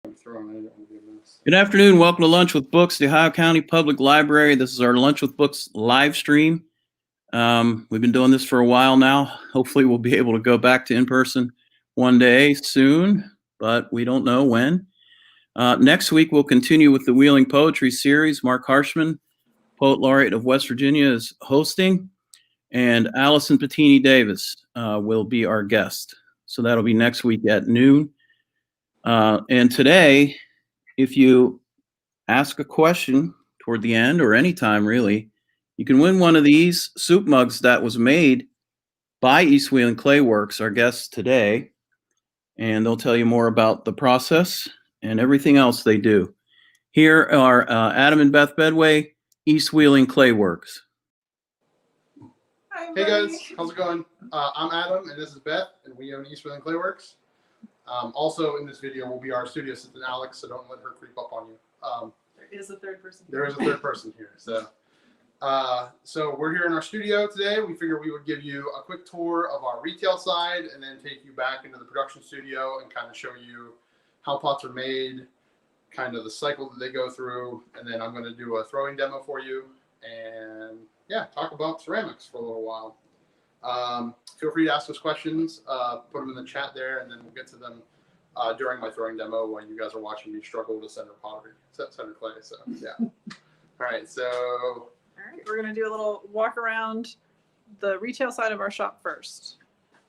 Good afternoon. Welcome to Lunch with Books, the Ohio County Public Library. This is our Lunch with Books live stream. We've been doing this for a while now. Hopefully we'll be able to go back to in-person one day soon, but we don't know when. Next week, we'll continue with the Wheeling Poetry Series. Mark Harshman, Poet Laureate of West Virginia, is hosting, and Allison Patini Davis will be our guest. So that'll be next week at noon. And today, if you ask a question toward the end or anytime really, you can win one of these soup mugs that was made by East Wheeling Clayworks, our guests today. And they'll tell you more about the process and everything else they do. Here are Adam and Beth Bedway, East Wheeling Clayworks. Hi, hey guys, how's it going? I'm Adam and this is Beth, and we own East Wheeling Clayworks. Also in this video will be our studio assistant Alex, so don't let her creep up on you. There is a third person. There is a third person here. So we're here in our studio today. We figured we would give you a quick tour of our retail side and then take you back into the production studio and kind of show you how pots are made, kind of the cycle that they go through, and then I'm going to do a throwing demo for you and yeah, talk about ceramics for a little while. Feel free to ask us questions, put them in the chat there, and then we'll get to them during my throwing demo when you guys are watching me struggle to center pottery, center clay. So yeah. All right, we're gonna do a little walk around the retail side of our shop first.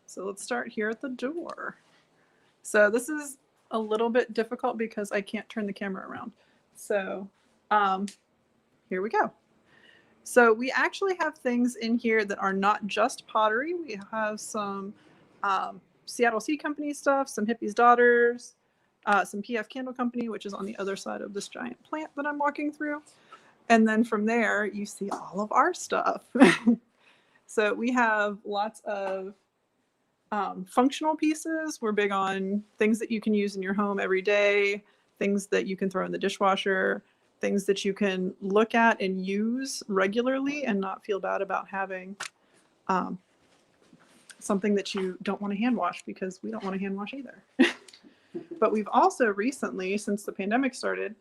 So let's start here at the door. So this is a little bit difficult because I can't turn the camera around. So here we go. So we actually have things in here that are not just pottery. We have some Seattle Seed Company stuff, some Hippie's Daughters, some PF Candle Company, which is on the other side of this giant plant that I'm walking through. And then from there, you see all of our stuff. So we have lots of functional pieces. We're big on things that you can use in your home every day, things that you can throw in the dishwasher, things that you can look at and use regularly and not feel bad about having something that you don't want to hand wash, because we don't want to hand wash either. But we've also recently, since the pandemic started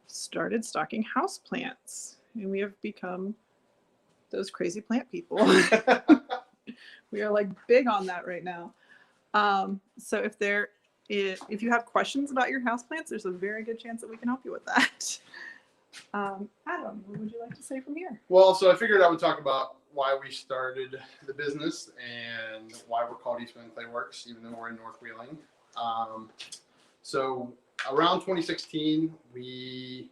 stocking houseplants, and we have become those crazy plant people. We are like big on that right now. So if you have questions about your houseplants, there's a very good chance that we can help you with that. Adam, what would you like to say from here? Well, so I figured I would talk about why we started the business and why we're called East Wheeling Clayworks, even though we're in North Wheeling. So around 2016, we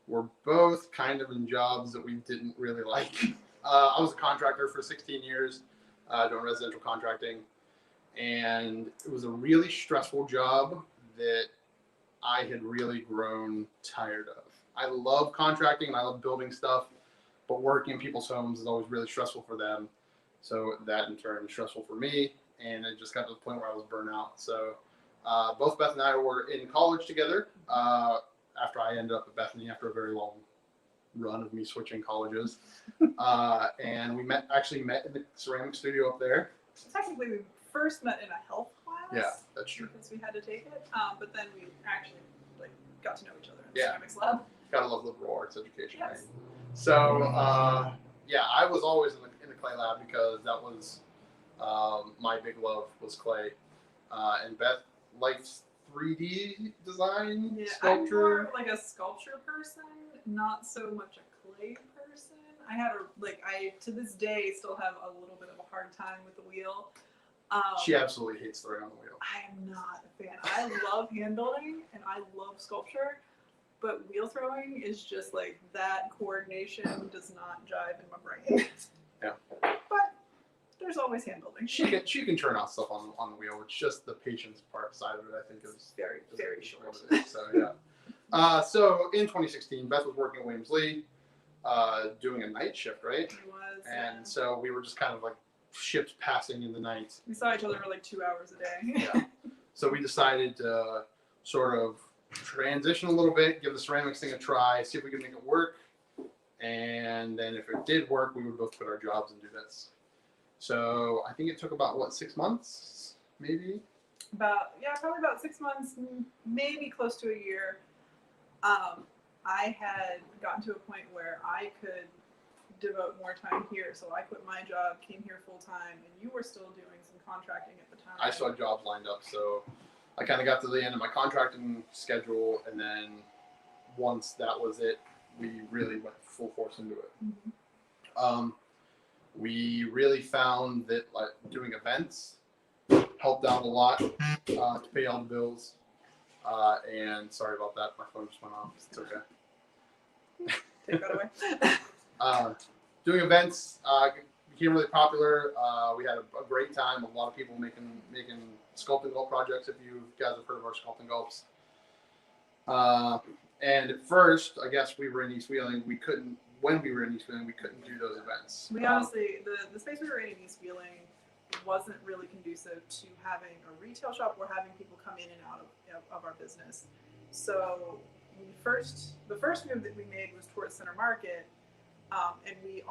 were both kind of in jobs that we didn't really like. I was a contractor for 16 years, doing residential contracting, and it was a really stressful job that I had really grown tired of. I love contracting and I love building stuff, but working in people's homes is always really stressful for them. So that in turn is stressful for me, and it just got to the point where I was burnt out. So both Beth and I were in college together after I ended up at Bethany after a very long run of me switching colleges. And we actually met in the ceramic studio up there. Technically, we first met in a health class. Yeah, that's true. Because we had to take it, but then we actually got to know each other in the Yeah. ceramics lab. Gotta love liberal arts education, Yes. right? So yeah, I was always in the clay lab because that was my big love was clay. And Beth likes 3D design, sculpture. I'm more like a sculpture person, not so much a clay person. I to this day still have a little bit of a hard time with the wheel. She absolutely hates throwing on the wheel. I am not a fan. I love hand building and I love sculpture, but wheel throwing is just like that coordination does not jive in my brain. Yeah. But there's always hand building. She can turn out stuff on the wheel. It's just the patience part side of it, I think, is very short. So yeah. So in 2016, Beth was working at Williams Lee, doing a night shift, right? It was. And so we were just kind of like ships passing in the night. We saw each other for like 2 hours a day. Yeah. So we decided to sort of transition a little bit, give the ceramics thing a try, see if we could make it work. And then if it did work, we would both quit our jobs and do this. So I think it took about, 6 months, maybe? probably about 6 months, maybe close to a year. I had gotten to a point where I could devote more time here, so I quit my job, came here full time, and you were still doing some contracting at the time. I still had jobs lined up, so I kind of got to the end of my contracting schedule, and then once that was it, we really went full force into it. Mm-hmm. We really found that like doing events helped out a lot to pay all the bills. And sorry about that, my phone just went off. It's okay. Take that away. Doing events became really popular. We had a great time. A lot of people making sculpting gulp projects. If you guys have heard of our sculpting gulps. And at first, I guess we were in East Wheeling. When we were in East Wheeling, we couldn't do those events. We honestly, the space we were in East Wheeling wasn't really conducive to having a retail shop or having people come in and out of our business. So the first move that we made was towards Center Market, and we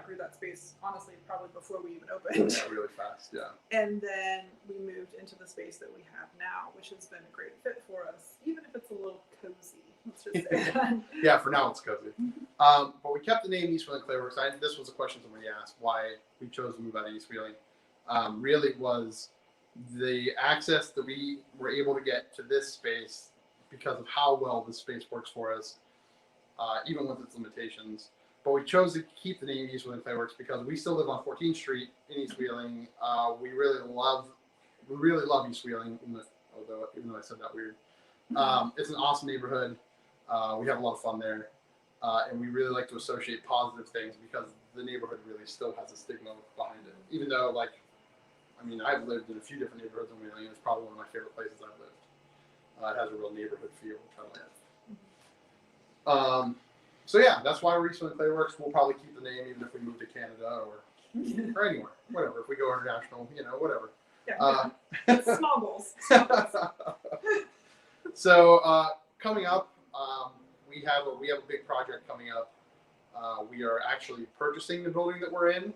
grew that space honestly probably before we even opened. Yeah, really fast, yeah. And then we moved into the space that we have now, which has been a great fit for us, even if it's a little cozy. Let's just say that. Yeah, for now it's cozy. But we kept the name East Wheeling Clayworks. This was a question somebody asked why we chose to move out of East Wheeling. Really was the access that we were able to get to this space because of how well this space works for us, even with its limitations. But we chose to keep the name East Wheeling Clayworks because we still live on 14th Street in East Wheeling. We really love East Wheeling, even though I said that weird. It's an awesome neighborhood. We have a lot of fun there, and we really like to associate positive things because the neighborhood really still has a stigma behind it. Even though, I've lived in a few different neighborhoods in Wheeling, and it's probably one of my favorite places I've lived. It has a real neighborhood feel, which I like. So yeah, that's why we're East Wheeling Clayworks. We'll probably keep the name even if we move to Canada or anywhere, whatever. If we go international, whatever. Yeah, small goals. So coming up, we have a big project coming up. We are actually purchasing the building that we're in.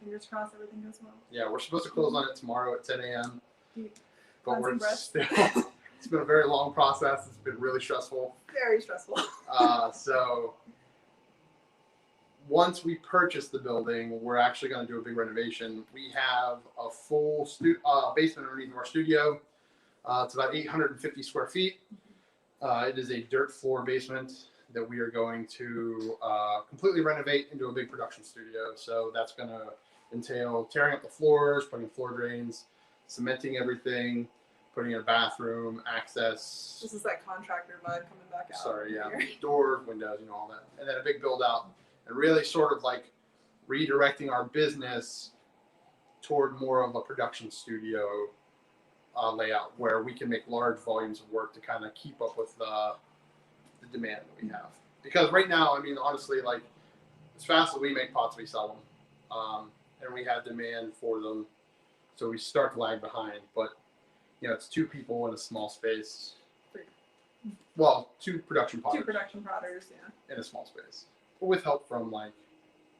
Fingers crossed, everything goes well. Yeah, we're supposed to close on it tomorrow at 10 a.m. But we're Cleansing still. It's been a very long process. It's been really stressful. Very stressful. So once we purchase the building, we're actually going to do a big renovation. We have a full basement underneath of our studio. It's about 850 square feet. It is a dirt floor basement that we are going to completely renovate into a big production studio. So that's going to entail tearing up the floors, putting floor drains, cementing everything, putting in a bathroom, access. This is that contractor vibe coming back out. Sorry, yeah. Here. Doors, windows, all that. And then a big build out. And really sort of like redirecting our business toward more of a production studio layout where we can make large volumes of work to kind of keep up with the demand that we have. Because right now, honestly, as fast as we make pots, we sell them. And we have demand for them. So we start to lag behind. But, it's two people in a small space. Three. Well, two production potters. Two production potters, yeah. In a small space. With help from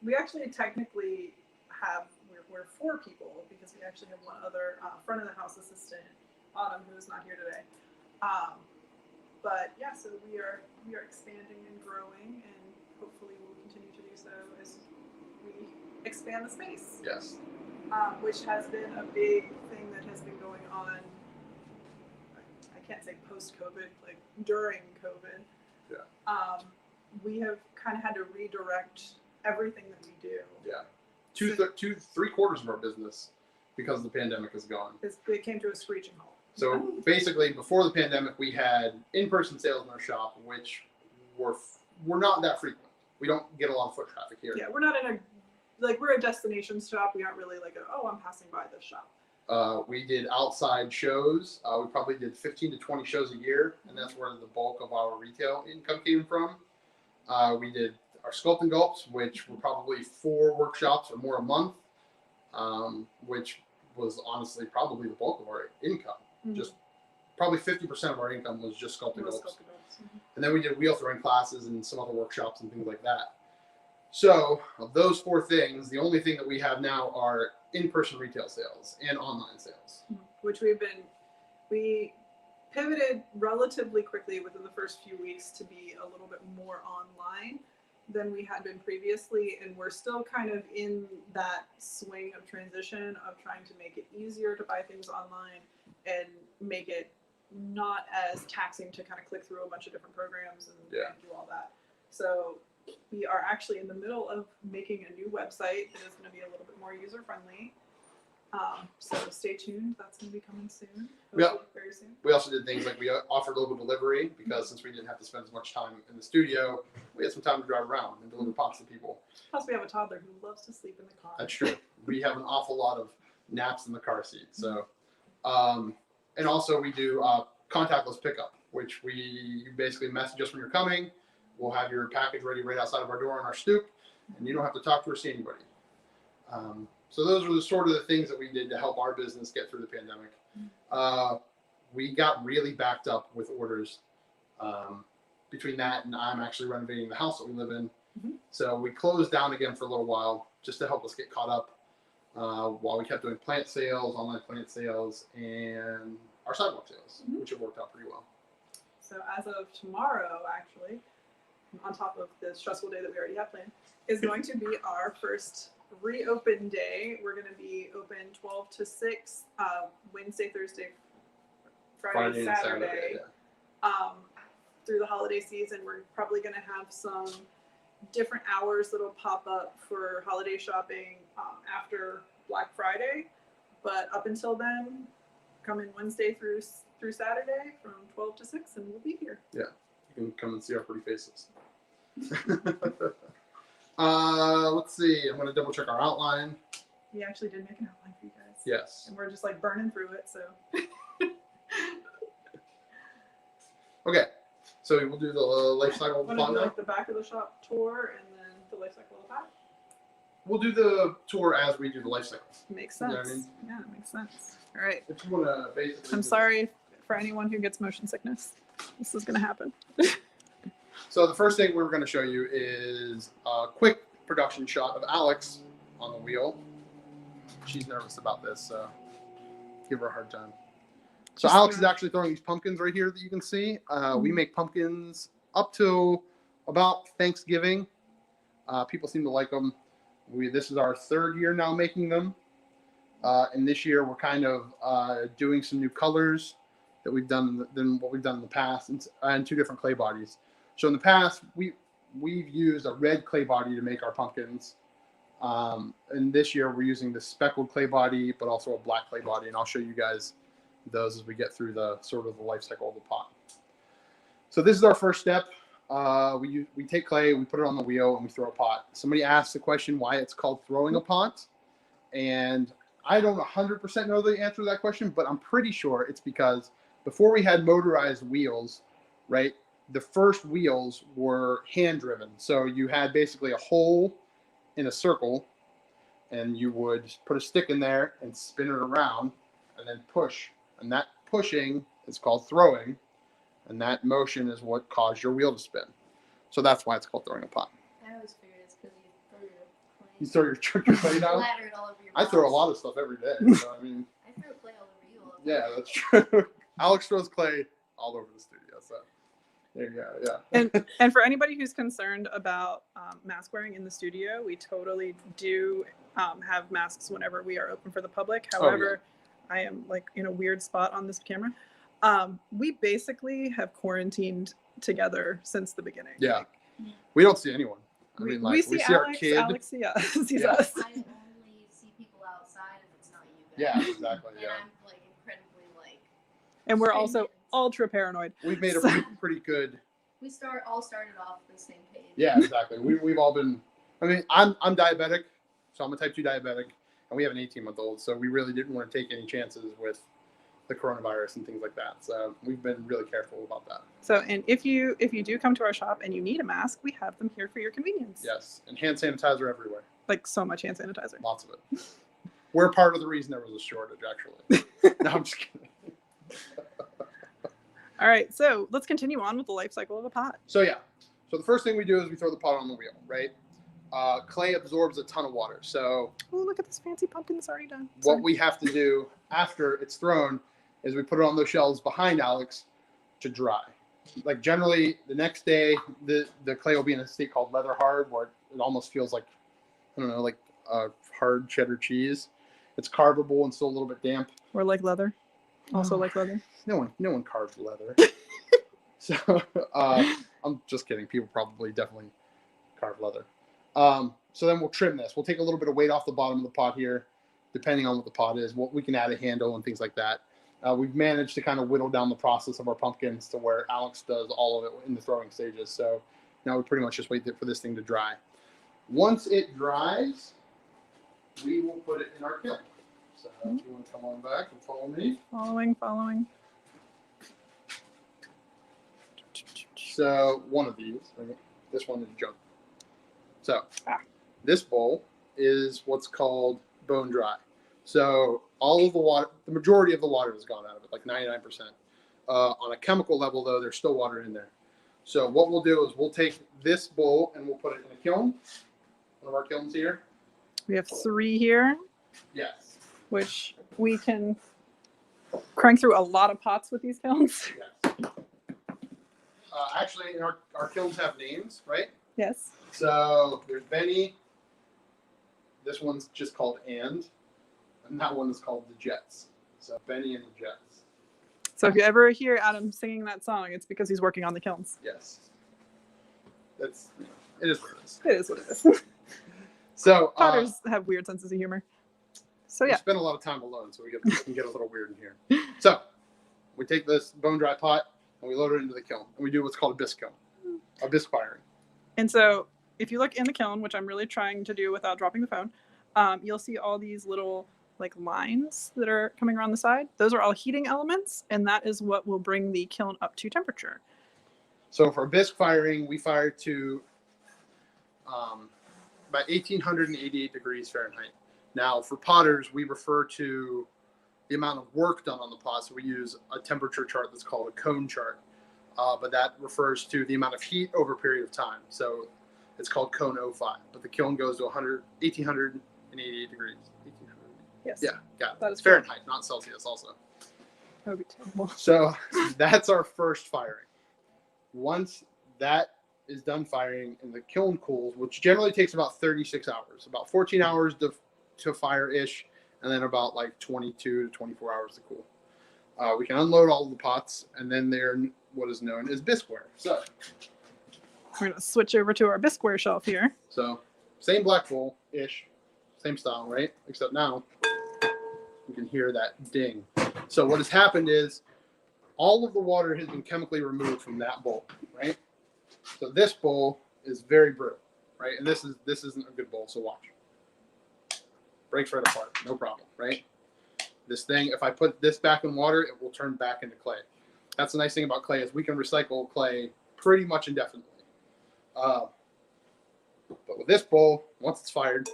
We actually technically have, we're four people because we actually have one other front of the house assistant, Autumn, who is not here today. But yeah, so we are expanding and growing, and hopefully we'll continue to do so as we expand the space. Yes. Which has been a big thing that has been going on. I can't say post-COVID, during COVID. Yeah. We have kind of had to redirect everything that we do. Yeah. Three quarters of our business, because the pandemic is gone. It came to a screeching halt. So basically, before the pandemic, we had in-person sales in our shop, which were not that frequent. We don't get a lot of foot traffic here. Yeah, we're not in we're a destination shop. We aren't really I'm passing by this shop. We did outside shows. We probably did 15 to 20 shows a year, and that's where the bulk of our retail income came from. We did our sculpting gulps, which were probably 4 workshops or more a month, which was honestly probably the bulk of our income. Mm-hmm. Just probably 50% of our income was just sculpting gulps. Mm-hmm. And then we did wheel throwing classes and some other workshops and things like that. So of those 4 things, the only thing that we have now are in-person retail sales and online sales. Which we've been we pivoted relatively quickly within the first few weeks to be a little bit more online than we had been previously, and we're still kind of in that swing of transition of trying to make it easier to buy things online and make it not as taxing to kind of click through a bunch of different programs and do all that. So we are actually in the middle of making a new website that is going to be a little bit more user friendly. So stay tuned. That's going to be coming soon. Very soon. We also did things like we offered local delivery because since we didn't have to spend as much time in the studio, we had some time to drive around and deliver pots to people. Plus, we have a toddler who loves to sleep in the car. That's true. We have an awful lot of naps in the car seat. So, and also we do contactless pickup, which you basically message us when you're coming. We'll have your package ready right outside of our door on our stoop, and you don't have to talk to or see anybody. So those are the sort of the things that we did to help our business get through the pandemic. We got really backed up with orders. Between that and I'm actually renovating the house that we live in. So we closed down again for a little while just to help us get caught up while we kept doing plant sales, online plant sales, and our sidewalk sales, which have worked out pretty well. So as of tomorrow, actually, on top of the stressful day that we already have planned, is going to be our first reopen day. We're going to be open 12 to 6, Wednesday, Thursday, Friday, Saturday. Through the holiday season, we're probably going to have some different hours that'll pop up for holiday shopping after Black Friday. But up until then, come in Wednesday through Saturday from 12 to 6, and we'll be here. Yeah, you can come and see our pretty faces. Let's see. I'm going to double check our outline. We actually did make an outline for you guys. Yes. And we're just like burning through it, so. Okay. So we'll do the life cycle of the pot now. Like the back of the shop tour and then the life cycle of the pot. We'll do the tour as we do the life cycle. Makes sense. You know what I mean? Yeah, it makes sense. All right. If you want to basically. I'm sorry for anyone who gets motion sickness. This is going to happen. So the first thing we're going to show you is a quick production shot of Alex on the wheel. She's nervous about this, so give her a hard time. So Alex is actually throwing these pumpkins right here that you can see. We make pumpkins up to about Thanksgiving. People seem to like them. This is our 3rd year now making them. And this year we're kind of doing some new colors that we've done than what we've done in the past, and 2 different clay bodies. So in the past, we've used a red clay body to make our pumpkins. And this year we're using the speckled clay body, but also a black clay body. And I'll show you guys those as we get through the sort of the life cycle of the pot. So this is our first step. We take clay, we put it on the wheel, and we throw a pot. Somebody asked the question why it's called throwing a pot. And I don't 100% know the answer to that question, but I'm pretty sure it's because before we had motorized wheels, right? The first wheels were hand driven. So you had basically a hole in a circle, and you would put a stick in there and spin it around and then push. And that pushing is called throwing. And that motion is what caused your wheel to spin. So that's why it's called throwing a pot. I always figured it's because you throw your clay. You throw your clay down? Splattered all over your I throw a house. lot of stuff every day. So, I mean, I throw clay all over you. All yeah, that's true. Alex throws clay all over the studio. So there you go. Yeah. And for anybody who's concerned about mask wearing in the studio, we totally do have masks whenever we are open for the public. However, I am like in a weird spot on this camera. We basically have quarantined together since the beginning. Yeah. We don't see anyone. I mean, like, we see Alex, our kid. Alex sees us. I only see people outside if it's not you guys. Yeah, exactly. And Yeah. I'm like incredibly like. And we're also ultra paranoid. We've made a pretty good. We all started off the same page. Yeah, exactly. We've all been. I mean, I'm diabetic, so I'm a type 2 diabetic, and we have an 18-month-old, so we really didn't want to take any chances with the coronavirus and things like that. So we've been really careful about that. So, and if you do come to our shop and you need a mask, we have them here for your convenience. Yes, and hand sanitizer everywhere. Like so much hand sanitizer. Lots of it. We're part of the reason there was a shortage, actually. No, I'm just kidding. All right, so let's continue on with the life cycle of a pot. So yeah, so the first thing we do is we throw the pot on the wheel, right? Clay absorbs a ton of water. So Oh, look at this fancy pumpkin that's already done. what we have to do after it's thrown is we put it on those shelves behind Alex to dry. Like generally the next day, the clay will be in a state called leather hard, where it almost feels like, I don't know, like hard cheddar cheese. It's carvable and still a little bit damp. Or like leather. Also like leather. No one carves leather. So I'm just kidding. People probably definitely carve leather. So then we'll trim this. We'll take a little bit of weight off the bottom of the pot here, depending on what the pot is. We can add a handle and things like that. We've managed to kind of whittle down the process of our pumpkins to where Alex does all of it in the throwing stages. So now we pretty much just wait for this thing to dry. Once it dries, we will put it in our kiln. So if you want to come on back and follow me. Following. So one of these, right? This one is junk. So this bowl is what's called bone dry. So all of the water, the majority of the water has gone out of it, like 99%. On a chemical level, though, there's still water in there. So what we'll do is we'll take this bowl and we'll put it in a kiln. One of our kilns here. We have 3 here, Yes. which we can crank through a lot of pots with these kilns. Yes. Actually, our kilns have names, right? Yes. So there's Benny. This one's just called and that one is called the Jets. So Benny and the Jets. So if you ever hear Adam singing that song, it's because he's working on the kilns. Yes. It is what it is. It is what it is. So Potters have weird senses of humor. So we yeah. spend a lot of time alone, so we can get a little weird in here. So we take this bone dry pot and we load it into the kiln, and we do what's called a bisque kiln, a bisque firing. And so if you look in the kiln, which I'm really trying to do without dropping the phone, you'll see all these little like lines that are coming around the side. Those are all heating elements, and that is what will bring the kiln up to temperature. So for bisque firing, we fire to about 1888 degrees Fahrenheit. Now for potters, we refer to the amount of work done on the pot. So we use a temperature chart that's called a cone chart, but that refers to the amount of heat over a period of time. So it's called cone 05, but the kiln goes to 1888 degrees. 1800. Yes. Yeah, got it. That is It's Fahrenheit, not Celsius also. That would be terrible. So that's our first firing. Once that is done firing and the kiln cools, which generally takes about 36 hours, about 14 hours to fire-ish, and then about like 22 to 24 hours to cool. We can unload all of the pots, and then they're what is known as bisqueware. So We're going to switch over to our bisqueware shelf here. So same black bowl-ish, same style, right? Except now you can hear that ding. So what has happened is all of the water has been chemically removed from that bowl, right? So this bowl is very brittle, right? And this isn't a good bowl, so watch. Breaks right apart, no problem, right? This thing, if I put this back in water, it will turn back into clay. That's the nice thing about clay is we can recycle clay pretty much indefinitely. But with this bowl, once it's fired,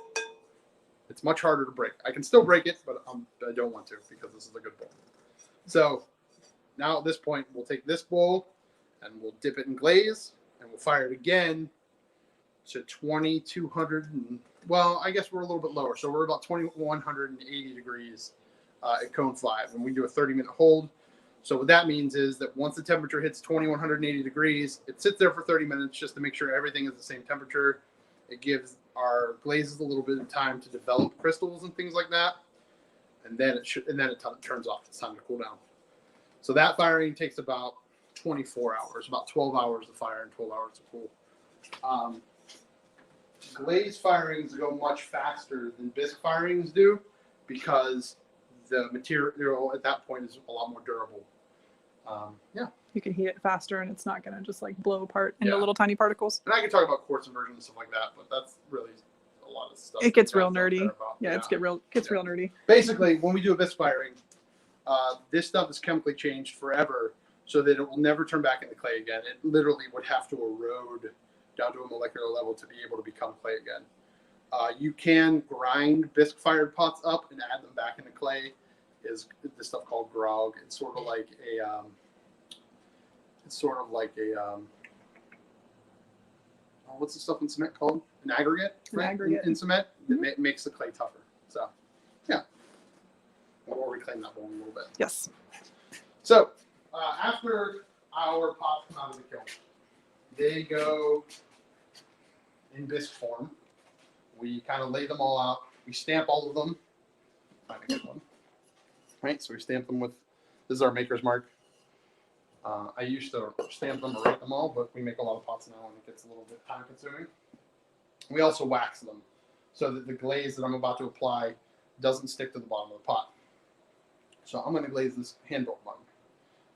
it's much harder to break. I can still break it, but I don't want to because this is a good bowl. So now at this point, we'll take this bowl and we'll dip it in glaze and we'll fire it again to 2200. Well, I guess we're a little bit lower. So we're about 2180 degrees at cone 5, and we do a 30-minute hold. So what that means is that once the temperature hits 2180 degrees, it sits there for 30 minutes just to make sure everything is the same temperature. It gives our glazes a little bit of time to develop crystals and things like that, and then it turns off. It's time to cool down. So that firing takes about 24 hours, about 12 hours to fire and 12 hours to cool. Glaze firings go much faster than bisque firings do because the material at that point is a lot more durable. Yeah. You can heat it faster and it's not going to just like blow apart into Yeah. little tiny particles. And I can talk about quartz inversion and stuff like that, but that's really a lot of stuff. It gets that real guys don't nerdy. care about. Yeah, it's real nerdy. Basically, when we do a bisque firing, this stuff is chemically changed forever so that it will never turn back into clay again. It literally would have to erode down to a molecular level to be able to become clay again. You can grind bisque fired pots up and add them back into clay. Is this stuff called grog? It's sort of like a what's the stuff in cement called? An aggregate, right? Aggregate. In cement that makes the clay tougher. So yeah, we'll reclaim that one a little bit. Yes. So after our pots come out of the kiln, they go in bisque form. We kind of lay them all out. We stamp all of them. Find a good one. Right, so we stamp them with, this is our maker's mark. I used to stamp them or write them all, but we make a lot of pots now and it gets a little bit time consuming. We also wax them so that the glaze that I'm about to apply doesn't stick to the bottom of the pot. So I'm going to glaze this hand-built mug.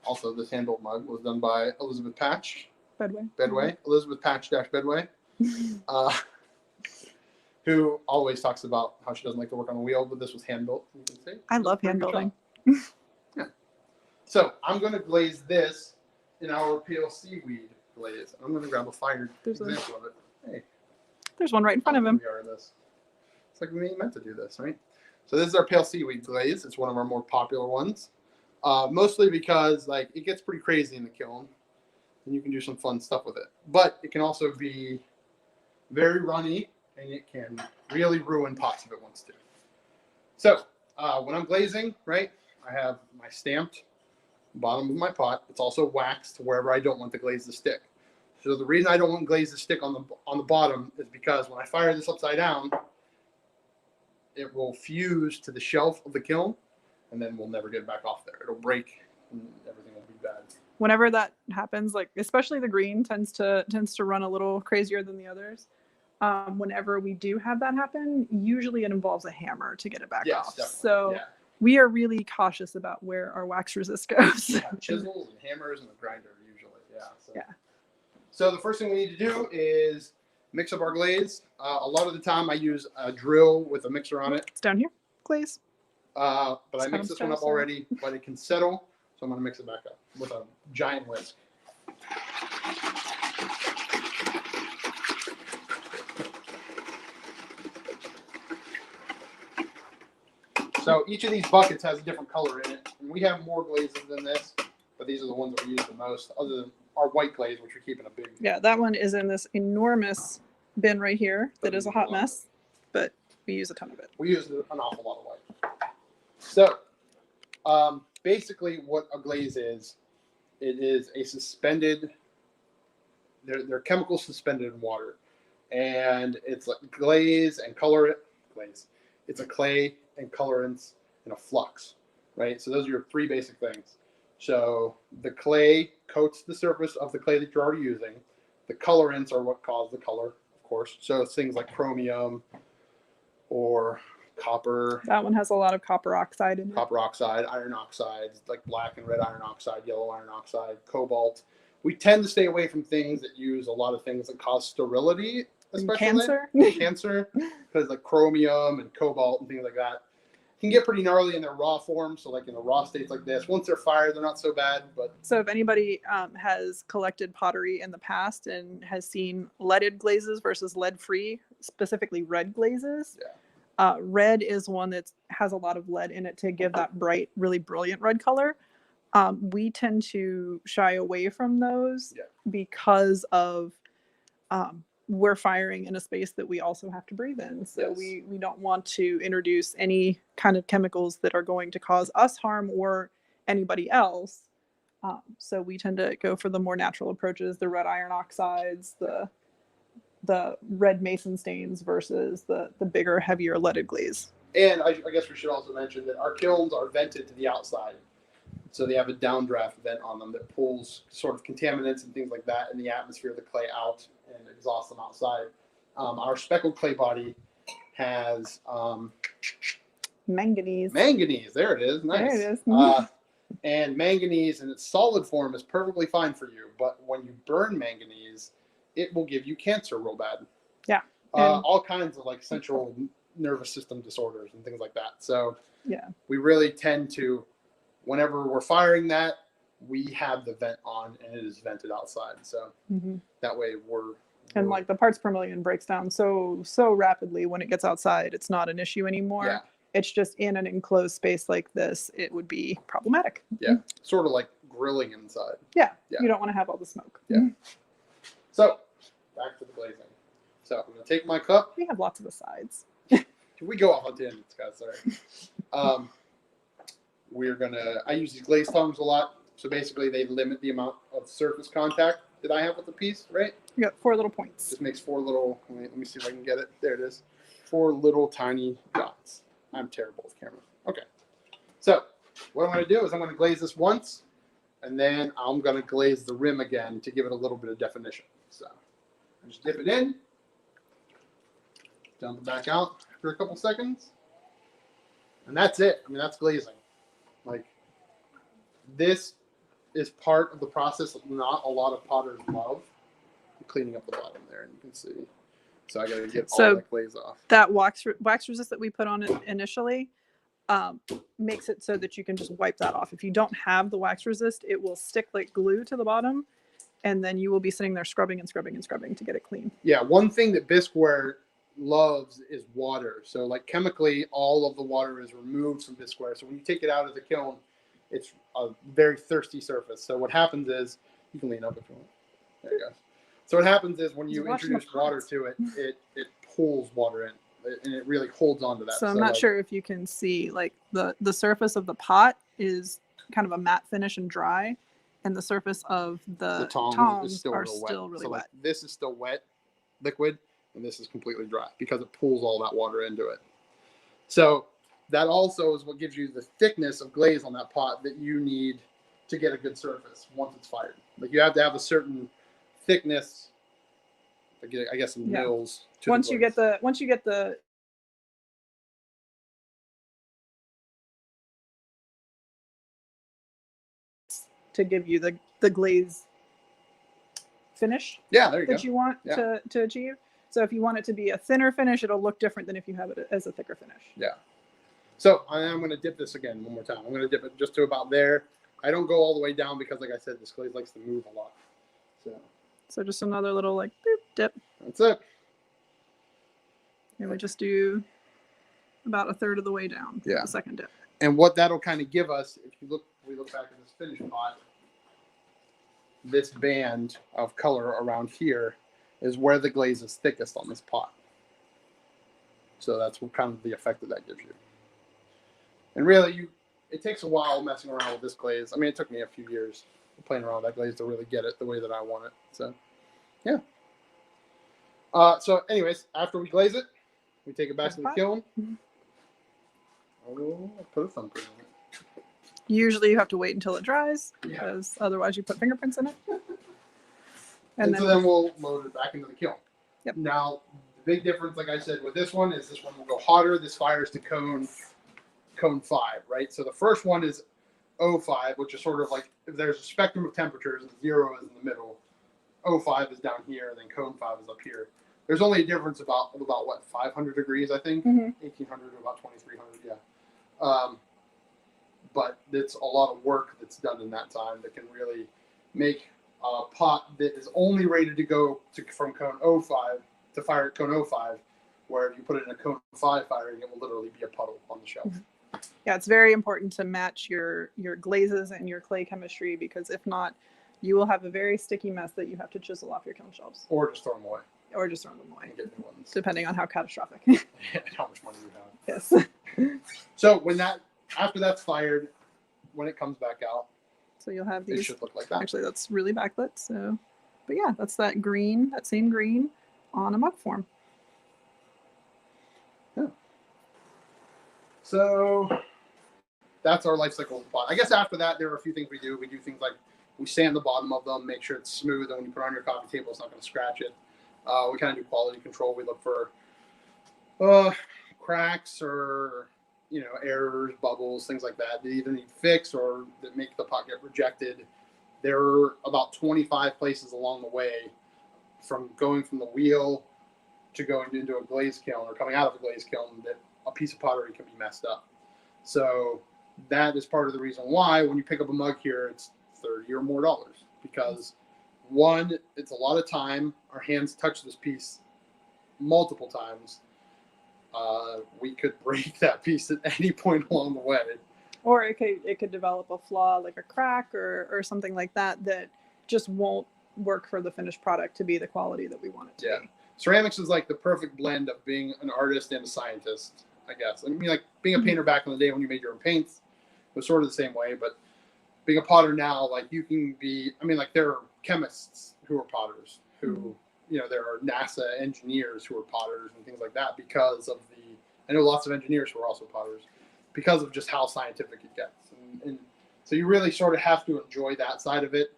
Also, this hand-built mug was done by Elizabeth Patch. Bedway. Elizabeth Patch-Bedway. Who always talks about how she doesn't like to work on a wheel, but this was hand-built. You can see. I love hand building. Yeah. So I'm going to glaze this in our PLC weed glaze. I'm going to grab a fired example of it. Hey. There's one right in front of him. We are this. It's like we meant to do this, right? So this is our pale seaweed glaze. It's one of our more popular ones, mostly because like it gets pretty crazy in the kiln, and you can do some fun stuff with it. But it can also be very runny, and it can really ruin pots if it wants to. So when I'm glazing, right, I have my stamped bottom of my pot. It's also waxed wherever I don't want the glaze to stick. So the reason I don't want glaze to stick on the bottom is because when I fire this upside down, it will fuse to the shelf of the kiln, and then we'll never get back off there. It'll break, and everything will be bad. Whenever that happens, like especially the green tends to run a little crazier than the others. Whenever we do have that happen, usually it involves a hammer to get it back off. Definitely. So yeah. We are really cautious about where our wax resist goes. Yeah, chisels and hammers and the grinder usually. Yeah. So. Yeah. So the first thing we need to do is mix up our glaze. A lot of the time I use a drill with a mixer on it. It's down here, glaze. But I mixed this one up already, but it can settle. So I'm going to mix it back up with a giant whisk. So each of these buckets has a different color in it. And we have more glazes than this, but these are the ones that we use the most, other than our white glaze, which we keep in a big. Yeah, that one is in this enormous bin right here that is a hot mess, but we use a ton of it. We use an awful lot of white. So basically what a glaze is, it is a suspended, they're chemicals suspended in water. And it's like glaze and color, glaze. It's a clay and colorants and a flux, right? So those are your three basic things. So the clay coats the surface of the clay that you're already using. The colorants are what cause the color, of course. So it's things like chromium or copper. That one has a lot of copper oxide in it. Copper oxide, iron oxides, like black and red iron oxide, yellow iron oxide, cobalt. We tend to stay away from things that use a lot of things that cause sterility, especially cancer, because like chromium and cobalt and things like that can get pretty gnarly in their raw form. So like in the raw states like this, once they're fired, they're not so bad. But so if anybody has collected pottery in the past and has seen leaded glazes versus lead-free, specifically red glazes, red is one that has a lot of lead in it to give that bright, really brilliant red color. We tend to shy away from those because of we're firing in a space that we also have to breathe in. So we don't want to introduce any kind of chemicals that are going to cause us harm or anybody else. So we tend to go for the more natural approaches, the red iron oxides, the red mason stains versus the bigger, heavier leaded glaze. And I guess we should also mention that our kilns are vented to the outside. So they have a downdraft vent on them that pulls sort of contaminants and things like that in the atmosphere of the clay out and exhausts them outside. Our speckled clay body has manganese. Manganese, there it is. Nice. There it is. And manganese in its solid form is perfectly fine for you, but when you burn manganese, it will give you cancer real bad. Yeah. All kinds of like central nervous system disorders and things like that. So we really tend to, whenever we're firing that, we have the vent on and it is vented outside. So that way we're and like the parts per million breaks down so rapidly when it gets outside, it's not an issue anymore. Yeah. It's just in an enclosed space like this, it would be problematic. Yeah. Sort of like grilling inside. Yeah. You don't want to have all the smoke. Yeah. So back to the glazing. So I'm going to take my cup. We have lots of asides. We go off on tangents, guys. Sorry. I use these glaze tongs a lot So basically, they limit the amount of surface contact that I have with the piece, right? You got 4 little points. Just makes 4 little. Let me see if I can get it. There it is. 4 little tiny dots. I'm terrible with camera. Okay. So what I'm going to do is I'm going to glaze this once, and then I'm going to glaze the rim again to give it a little bit of definition. So I just dip it in, dump it back out for a couple seconds, and that's it. I mean, that's glazing. Like, this is part of the process that not a lot of potters love. I'm cleaning up the bottom there, and you can see. So I got to get all that glaze off. That wax resist that we put on it initially makes it so that you can just wipe that off. If you don't have the wax resist, it will stick like glue to the bottom, and then you will be sitting there scrubbing and scrubbing and scrubbing to get it clean. Yeah, one thing that bisqueware loves is water. So like chemically, all of the water is removed from bisqueware. So when you take it out of the kiln, it's a very thirsty surface. So what happens is, you can lean up if you want. There you go. So what happens is when you introduce water to it, it pulls water in, and it really holds on to that. So I'm not sure if you can see, like the surface of the pot is kind of a matte finish and dry, and the surface of the tongs are still really wet. Like, this is still wet, liquid, and this is completely dry because it pulls all that water into it. So that also is what gives you the thickness of glaze on that pot that you need to get a good surface once it's fired. Like, you have to have a certain thickness, I guess, in mils. Once you get the to give you the glaze finish there you that go. you want to achieve. So if you want it to be a thinner finish, it'll look different than if you have it as a thicker finish. Yeah. So I'm going to dip this again one more time. I'm going to dip it just to about there. I don't go all the way down because, like I said, this glaze likes to move a lot. So just another little like boop dip. That's it. And we just do about a third of the way down. Yeah. The second dip. And what that'll kind of give us, if we look back at this finished pot, this band of color around here is where the glaze is thickest on this pot. So that's what kind of the effect that gives you. And really, it takes a while messing around with this glaze. I mean, it took me a few years playing around with that glaze to really get it the way that I want it. So, yeah. So, anyways, after we glaze it, we take it back to the kiln. Oh, I put a thumbprint on it. Usually you have to wait until it dries because otherwise you put fingerprints in it. And so then we'll load it back into the kiln. Yep. Now, the big difference, like I said, with this one is this one will go hotter. This fires to cone 5, right? So the first one is 05, which is sort of like, if there's a spectrum of temperatures, and 0 is in the middle, 05 is down here, and then cone 5 is up here. There's only a difference about what, 500 degrees, I think? 1800 to about 2300, yeah. But it's a lot of work that's done in that time that can really make a pot that is only rated to go from cone 05 to fire at cone 05, where if you put it in a cone 5 firing, it will literally be a puddle on the shelf. Yeah, it's very important to match your glazes and your clay chemistry, because if not, you will have a very sticky mess that you have to chisel off your kiln shelves. Or just throw them away. Or just throw them away. And get new ones. Depending on how catastrophic. And how much money you have. Yes. So after that's fired, when it comes back out, so you'll have it these. should look like that. Actually, that's really backlit. So, but yeah, that's that green, that same green on a mug form. Yeah. So that's our life cycle of the pot. I guess after that, there are a few things we do. We do things like we sand the bottom of them, make sure it's smooth, and when you put it on your coffee table, it's not going to scratch it. We kind of do quality control. We look for cracks or errors, bubbles, things like that either need fixed or that make the pot get rejected. There are about 25 places along the way, from going from the wheel to going into a glaze kiln or coming out of a glaze kiln, that a piece of pottery can be messed up. So that is part of the reason why when you pick up a mug here, it's $30 or more, because one, it's a lot of time. Our hands touch this piece multiple times. We could break that piece at any point along the way. Or it could develop a flaw, like a crack or something like that just won't work for the finished product to be the quality that we want it to be. Ceramics is like the perfect blend of being an artist and a scientist, I guess. I mean, like being a painter back in the day when you made your own paints, it was sort of the same way, but being a potter now, like you can be, I mean, like there are chemists who are potters, who, you know, there are NASA engineers who are potters and things like that because of I know lots of engineers who are also potters because of just how scientific it gets. And so you really sort of have to enjoy that side of it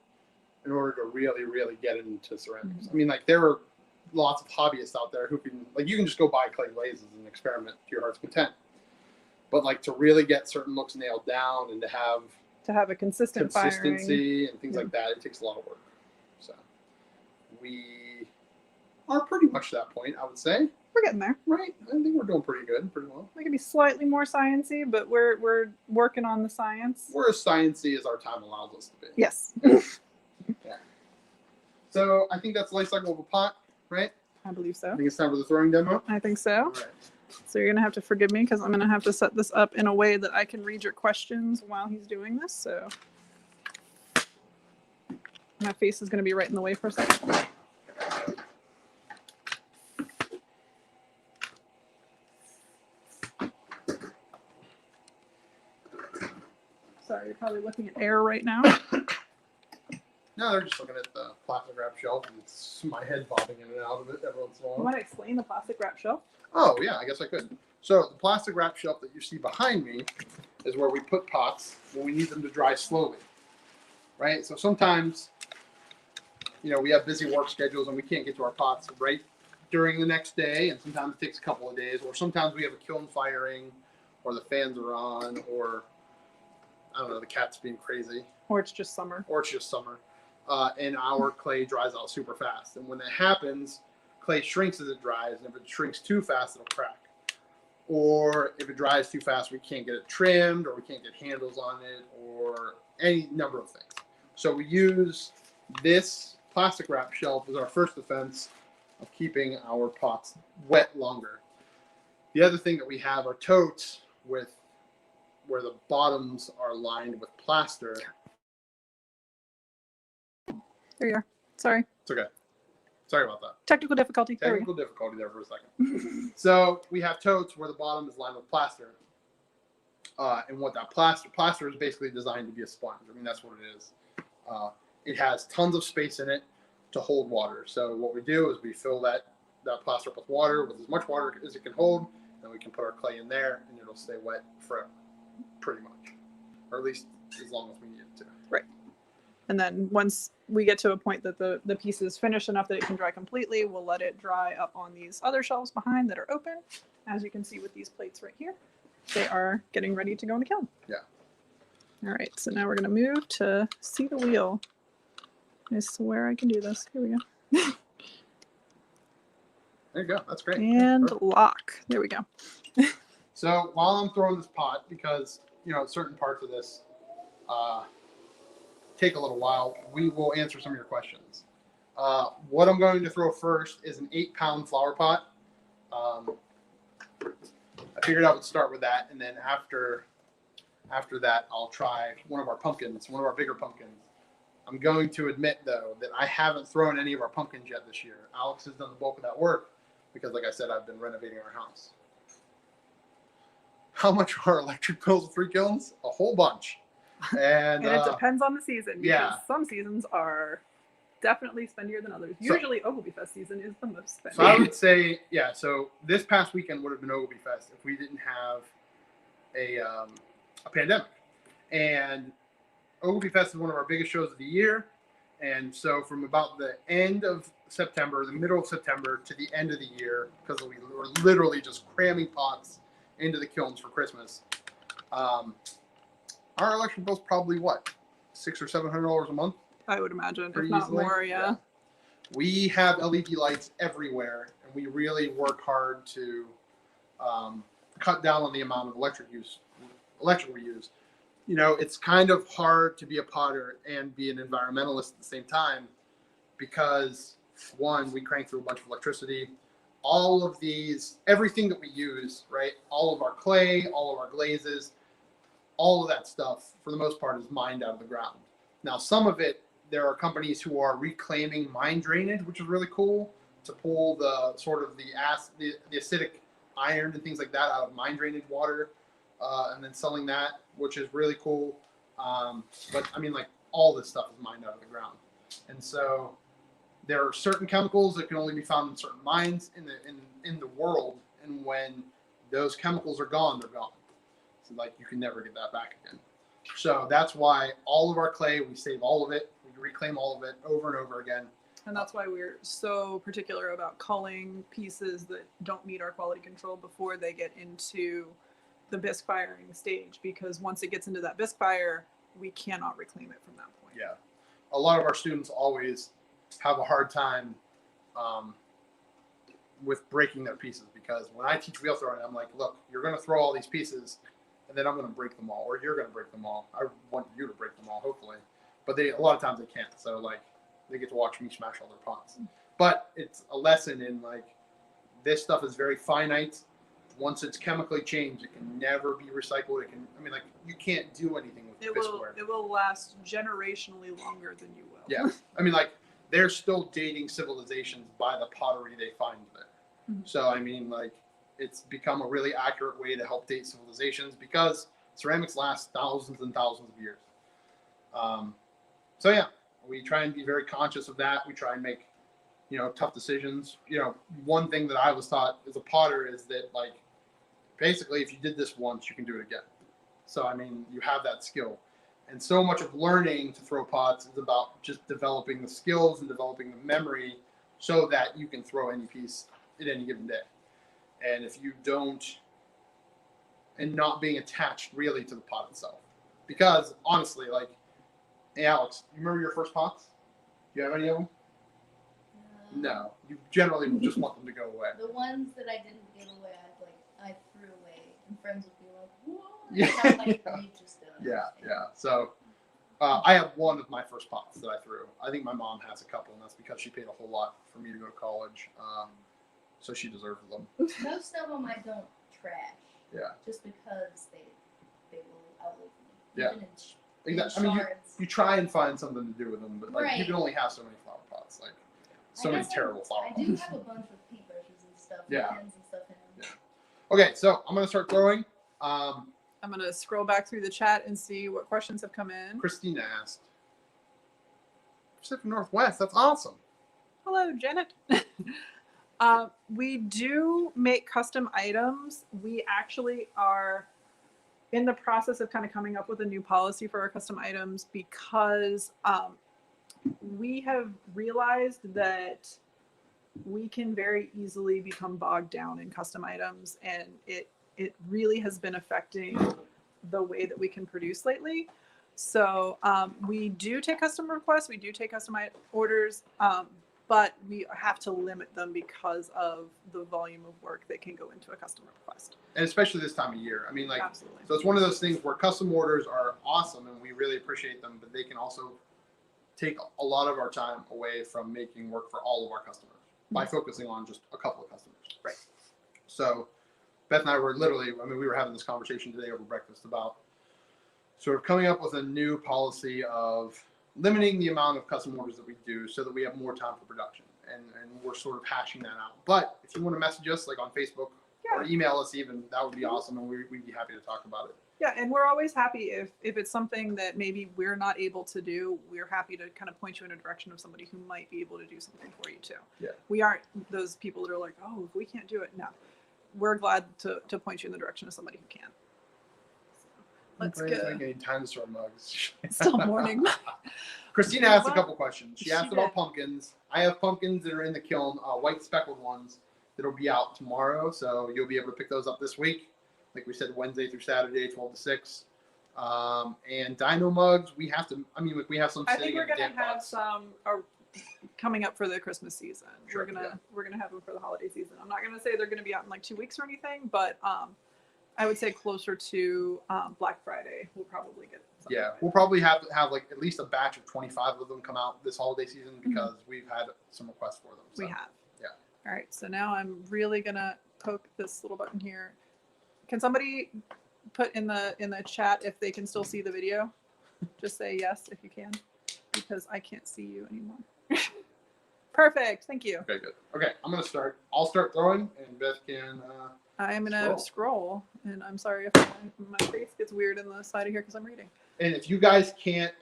in order to really, really get into ceramics. I mean, like there are lots of hobbyists out there who can, like you can just go buy clay glazes and experiment to your heart's content. But like to really get certain looks nailed down and to have a consistent consistency firing. and things like that, it takes a lot of work. So we are pretty much at that point, I would say. We're getting there. Right? I think we're doing pretty good, pretty well. We could be slightly more sciencey, but we're working on the science. We're as sciencey as our time allows us to be. Yes. Yeah. So I think that's the life cycle of a pot, right? I believe so. I think it's time for the throwing demo. I think so. All right. So you're gonna have to forgive me because I'm gonna have to set this up in a way that I can read your questions while he's doing this. So my face is gonna be right in the way for a second. Sorry, you're probably looking at air right now. No, they're just looking at the plastic wrap shelf and it's my head bobbing in and out of it every once in a You while. want to explain the plastic wrap shelf? Oh, yeah, I guess I could. So the plastic wrap shelf that you see behind me is where we put pots when we need them to dry slowly, right? So sometimes, you know, we have busy work schedules and we can't get to our pots right during the next day, and sometimes it takes a couple of days, or sometimes we have a kiln firing, or the fans are on, or I don't know, the cat's being crazy. Or it's just summer. Or it's just summer. And our clay dries out super fast. And when that happens, clay shrinks as it dries, and if it shrinks too fast, it'll crack. Or if it dries too fast, we can't get it trimmed, or we can't get handles on it, or any number of things. So we use this plastic wrap shelf as our first defense of keeping our pots wet longer. The other thing that we have are totes with where the bottoms are lined with plaster. There you are. Sorry. It's okay. Sorry about that. Technical difficulty. There we go. Technical difficulty there for a second. So we have totes where the bottom is lined with plaster. And what that plaster is basically designed to be a sponge. I mean, that's what it is. It has tons of space in it to hold water. So what we do is we fill that plaster up with water, with as much water as it can hold, and we can put our clay in there and it'll stay wet forever, pretty much. Or at least as long as we need it to. Right. And then once we get to a point that the piece is finished enough that it can dry completely, we'll let it dry up on these other shelves behind that are open. As you can see with these plates right here, they are getting ready to go in the kiln. Yeah. All right, so now we're going to move to see the wheel. I swear I can do this. Here we go. There you go. That's great. And Perfect. lock. There we go. So while I'm throwing this pot, because, you know, certain parts of this take a little while, we will answer some of your questions. What I'm going to throw first is an 8-pound flower pot. I figured I would start with that, and then after that, I'll try one of our pumpkins, one of our bigger pumpkins. I'm going to admit, though, that I haven't thrown any of our pumpkins yet this year. Alex has done the bulk of that work because, like I said, I've been renovating our house. How much are our electric bills with 3 kilns? A whole bunch. And it depends on the season. Because yeah. some seasons are definitely spendier than others. So- Usually Ogilvy Fest season is the most spendy. So I would say, yeah, so this past weekend would have been Ogilvy Fest if we didn't have a pandemic. And Ogilvy Fest is one of our biggest shows of the year. And so from about the end of September, the middle of September to the end of the year, because we were literally just cramming pots into the kilns for Christmas, our electric bill's probably what, $600 or $700 a month? I would imagine, if Pretty not easily. more, yeah. We have LED lights everywhere, and we really work hard to cut down on the amount of electric we use. You know, it's kind of hard to be a potter and be an environmentalist at the same time because, one, we crank through a bunch of electricity. All of these, everything that we use, right? All of our clay, all of our glazes, all of that stuff, for the most part, is mined out of the ground. Now, some of it, there are companies who are reclaiming mine drainage, which is really cool, to pull the sort of the acidic iron and things like that out of mine drainage water, and then selling that, which is really cool. But I mean, like all this stuff is mined out of the ground, and so there are certain chemicals that can only be found in certain mines in the world, and when those chemicals are gone, they're gone. So like you can never get that back again. So that's why all of our clay, we save all of it, we reclaim all of it over and over again. And that's why we're so particular about culling pieces that don't meet our quality control before they get into the bisque firing stage, because once it gets into that bisque fire, we cannot reclaim it from that point. Yeah. A lot of our students always have a hard time with breaking their pieces, because when I teach wheel throwing, I'm like, look, you're going to throw all these pieces and then I'm going to break them all, or you're going to break them all. I want you to break them all, hopefully. But a lot of times they can't. So like they get to watch me smash all their pots. But it's a lesson in like, this stuff is very finite. Once it's chemically changed, it can never be recycled. It can, I mean, like you can't do anything with bisqueware. It will last generationally longer than you will. Yeah. I mean, like they're still dating civilizations by the pottery they find there. Mhm. So, I mean, like it's become a really accurate way to help date civilizations, because ceramics last thousands and thousands of years. So yeah, we try and be very conscious of that. We try and make, tough decisions. One thing that I was taught as a potter is that like, basically if you did this once, you can do it again. So, I mean, you have that skill. And so much of learning to throw pots is about just developing the skills and developing the memory so that you can throw any piece at any given day. And if you don't, and not being attached really to the pot itself. Because honestly, like, hey Alex, you remember your first pots? Do you have any of them? No. You generally just want them to go away. The ones that I didn't give away, I threw away, and friends would be like, "What?" Yeah. You just don't Yeah. understand. So I have one of my first pots that I threw. I think my mom has a couple, and that's because she paid a whole lot for me to go to college. So she deserves them. Most of them I don't trash. Yeah. Just because they will outlive me. Yeah. Even Exactly. I mean, shards. you try and find something to do with them, but like you Right. can only have so many flower pots. Like so I many guess terrible flower I pots. do have a bunch of paintbrushes and stuff, Yeah. pens and stuff in them. Yeah. Okay, so I'm gonna start throwing. I'm going to scroll back through the chat and see what questions have come in. Christina asked, Pacific Northwest, that's awesome. Hello, Janet. We do make custom items. We actually are in the process of kind of coming up with a new policy for our custom items, because we have realized that we can very easily become bogged down in custom items, and it really has been affecting the way that we can produce lately. So we do take custom requests, we do take custom orders, but we have to limit them because of the volume of work that can go into a custom request. And especially this time of year. I mean, like, Absolutely. so it's one of those things where custom orders are awesome and we really appreciate them, but they can also take a lot of our time away from making work for all of our customers by focusing on just a couple of customers. Right. So Beth and I were we were having this conversation today over breakfast about sort of coming up with a new policy of limiting the amount of custom orders that we do so that we have more time for production. And we're sort of hashing that out. But if you want to message us like on Facebook or email us even, that would be awesome. And we'd be happy to talk about it. Yeah, and we're always happy if it's something that maybe we're not able to do, we're happy to kind of point you in a direction of somebody who might be able to do something for you too. Yeah. We aren't those people that are like, oh, if we can't do it. No, we're glad to point you in the direction of somebody who can. Let's I go. need time to store mugs. It's still morning. Christina asked a couple questions. She She asked about did. pumpkins. I have pumpkins that are in the kiln, white speckled ones that'll be out tomorrow. So you'll be able to pick those up this week. Like we said, Wednesday through Saturday, 12 to 6. And dino mugs, we have some I sitting think we're in the gonna damp have box. some coming up for the Christmas season. Sure, We're gonna have them for the holiday season. I'm not gonna say they're gonna be out in like 2 weeks or anything, but I would say closer to Black Friday, we'll probably get something. Yeah, we'll probably have to have like at least a batch of 25 of them come out this holiday season because we've had some requests for them. So. We have. Yeah. All right, so now I'm really gonna poke this little button here. Can somebody put in the chat if they can still see the video? Just say yes if you can, because I can't see you anymore. Perfect, thank you. Okay, good. Okay, I'm gonna start. I'll start throwing, and Beth can. I am gonna Scroll. scroll, and I'm sorry if my face gets weird in the side of here because I'm reading. And if you guys can't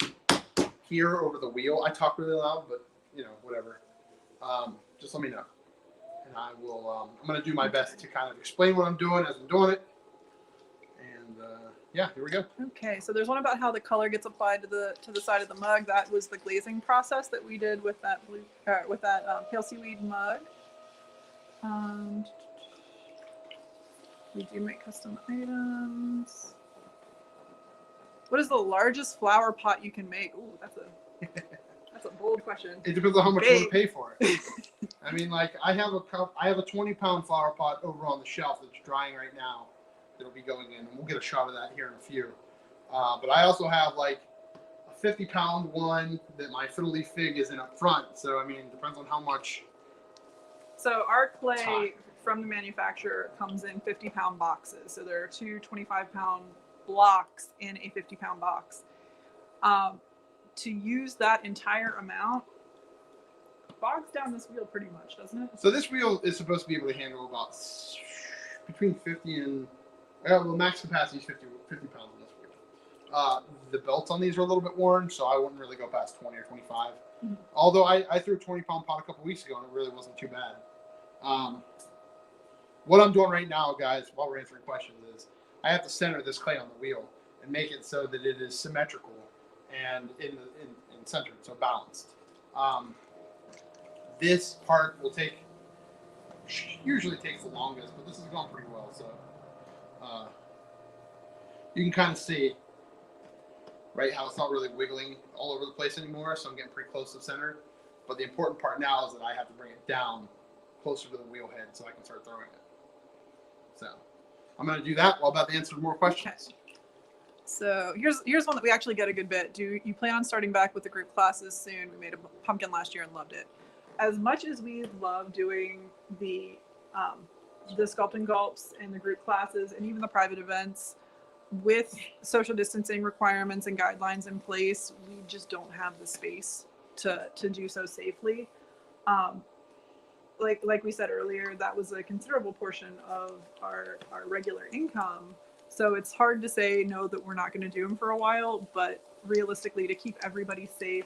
hear over the wheel, I talk really loud, but you know, whatever. Just let me know, and I will. I'm going to do my best to kind of explain what I'm doing as I'm doing it. And yeah, here we go. Okay, so there's one about how the color gets applied to the side of the mug. That was the glazing process that we did with that pale seaweed mug. We do make custom items. What is the largest flower pot you can make? Ooh, that's a bold question. It depends on how much you want to Big. pay for it. I mean, like I have a 20-pound flower pot over on the shelf that's drying right now. That'll be going in, and we'll get a shot of that here in a few. But I also have like a 50-pound one that my fiddle leaf fig is in up front. So I mean, it depends on how much. So our clay from the manufacturer comes in 50-pound boxes. So there are two 25-pound blocks in a 50-pound box. To use that entire amount bogs down this wheel pretty much, doesn't it? So this wheel is supposed to be able to handle about between 50 and well, max capacity is 50 pounds on this wheel. The belts on these are a little bit worn, so I wouldn't really go past 20 or 25. Mm-hmm. Although I threw a 20-pound pot a couple weeks ago and it really wasn't too bad. What I'm doing right now, guys, while we're answering questions, is I have to center this clay on the wheel and make it so that it is symmetrical and in centered, so balanced. This part will usually takes the longest, but this is going pretty well. So you can kind of see, right, how it's not really wiggling all over the place anymore. So I'm getting pretty close to center. But the important part now is that I have to bring it down closer to the wheel head so I can start throwing it. So I'm going to do that while about to answer more questions. Okay. So here's one that we actually get a good bit. Do you plan on starting back with the group classes soon? We made a pumpkin last year and loved it. As much as we love doing the sculpting gulps and the group classes and even the private events, with social distancing requirements and guidelines in place, we just don't have the space to do so safely. Like we said earlier, that was a considerable portion of our regular income. So it's hard to say no that we're not going to do them for a while, but realistically, to keep everybody safe,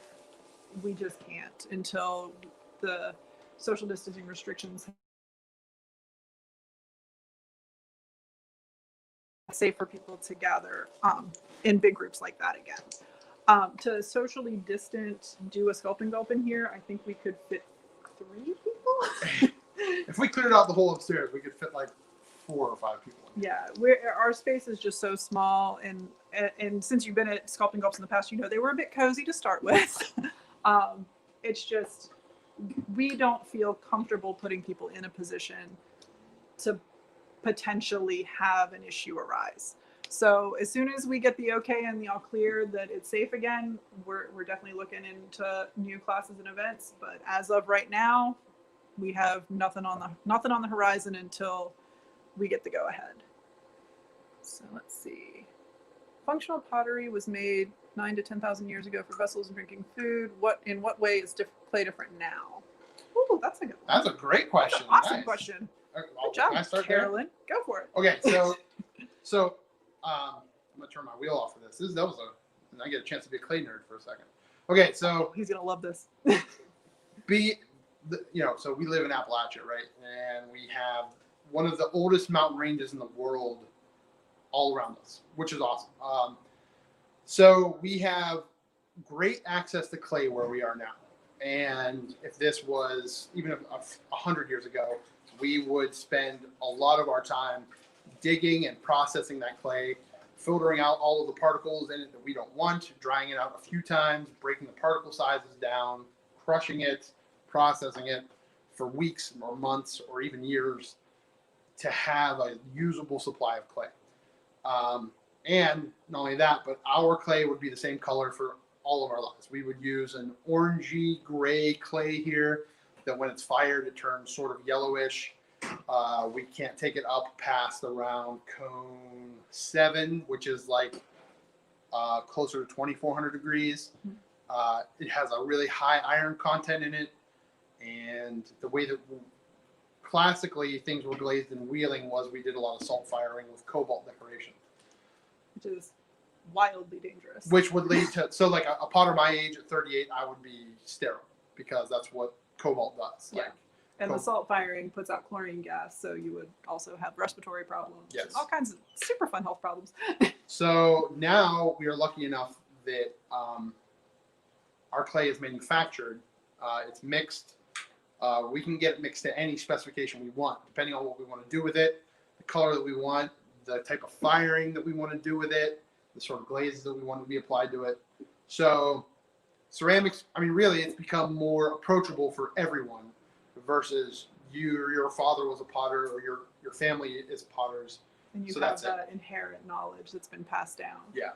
we just can't until the social distancing restrictions safe for people to gather in big groups like that again. To socially distant do a sculpting gulp in here, I think we could fit 3 people. If we cleared out the whole upstairs, we could fit like 4 or 5 people. Yeah, our space is just so small, and since you've been at sculpting gulps in the past, you know they were a bit cozy to start with. It's just we don't feel comfortable putting people in a position to potentially have an issue arise. So as soon as we get the okay and the all clear that it's safe again, we're definitely looking into new classes and events. But as of right now, we have nothing on the horizon until we get the go ahead. So let's see. Functional pottery was made 9,000 to 10,000 years ago for vessels and drinking food. In what way is clay different now? Ooh, that's a good one. That's a great question. That's an awesome Nice. question. Well, Good job, can I start Carolyn. Go for it. Okay, so I'm gonna turn my wheel off for this. I get a chance to be a clay nerd for a second. Okay, so He's gonna love this. so we live in Appalachia, right? And we have one of the oldest mountain ranges in the world all around us, which is awesome. So we have great access to clay where we are now. And if this was even 100 years ago, we would spend a lot of our time digging and processing that clay, filtering out all of the particles in it that we don't want, drying it out a few times, breaking the particle sizes down, crushing it, processing it for weeks or months or even years to have a usable supply of clay. And not only that, but our clay would be the same color for all of our lives. We would use an orangey gray clay here that when it's fired, it turns sort of yellowish. We can't take it up past around cone 7, which is like closer to 2,400 degrees. It has a really high iron content in it. And the way that classically things were glazed in Wheeling was we did a lot of salt firing with cobalt decoration. Which is wildly dangerous. Which would lead to, so like a potter my age at 38, I would be sterile because that's what cobalt does. Yeah. Like, And the salt firing puts out chlorine gas, so you would also have respiratory problems. Yes. All kinds of super fun health problems. So now we are lucky enough that our clay is manufactured. It's mixed. We can get it mixed to any specification we want, depending on what we want to do with it, the color that we want, the type of firing that we want to do with it, the sort of glazes that we want to be applied to it. So ceramics, I mean, really, it's become more approachable for everyone versus your father was a potter or your family is potters. And you So have that's it. that inherent knowledge that's been passed down. Yeah.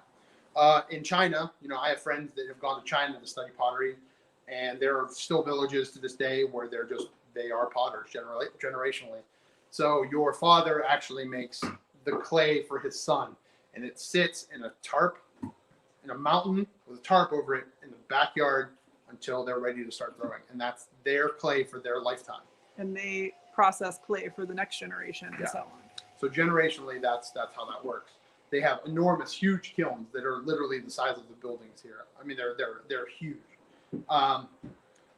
In China, I have friends that have gone to China to study pottery, and there are still villages to this day where they are potters generationally. So your father actually makes the clay for his son, and it sits in a tarp, in a mountain with a tarp over it in the backyard until they're ready to start throwing, and that's their clay for their lifetime. And they process clay for the next generation and Yeah. so on. So generationally, that's how that works. They have enormous, huge kilns that are literally the size of the buildings here. I mean, they're huge.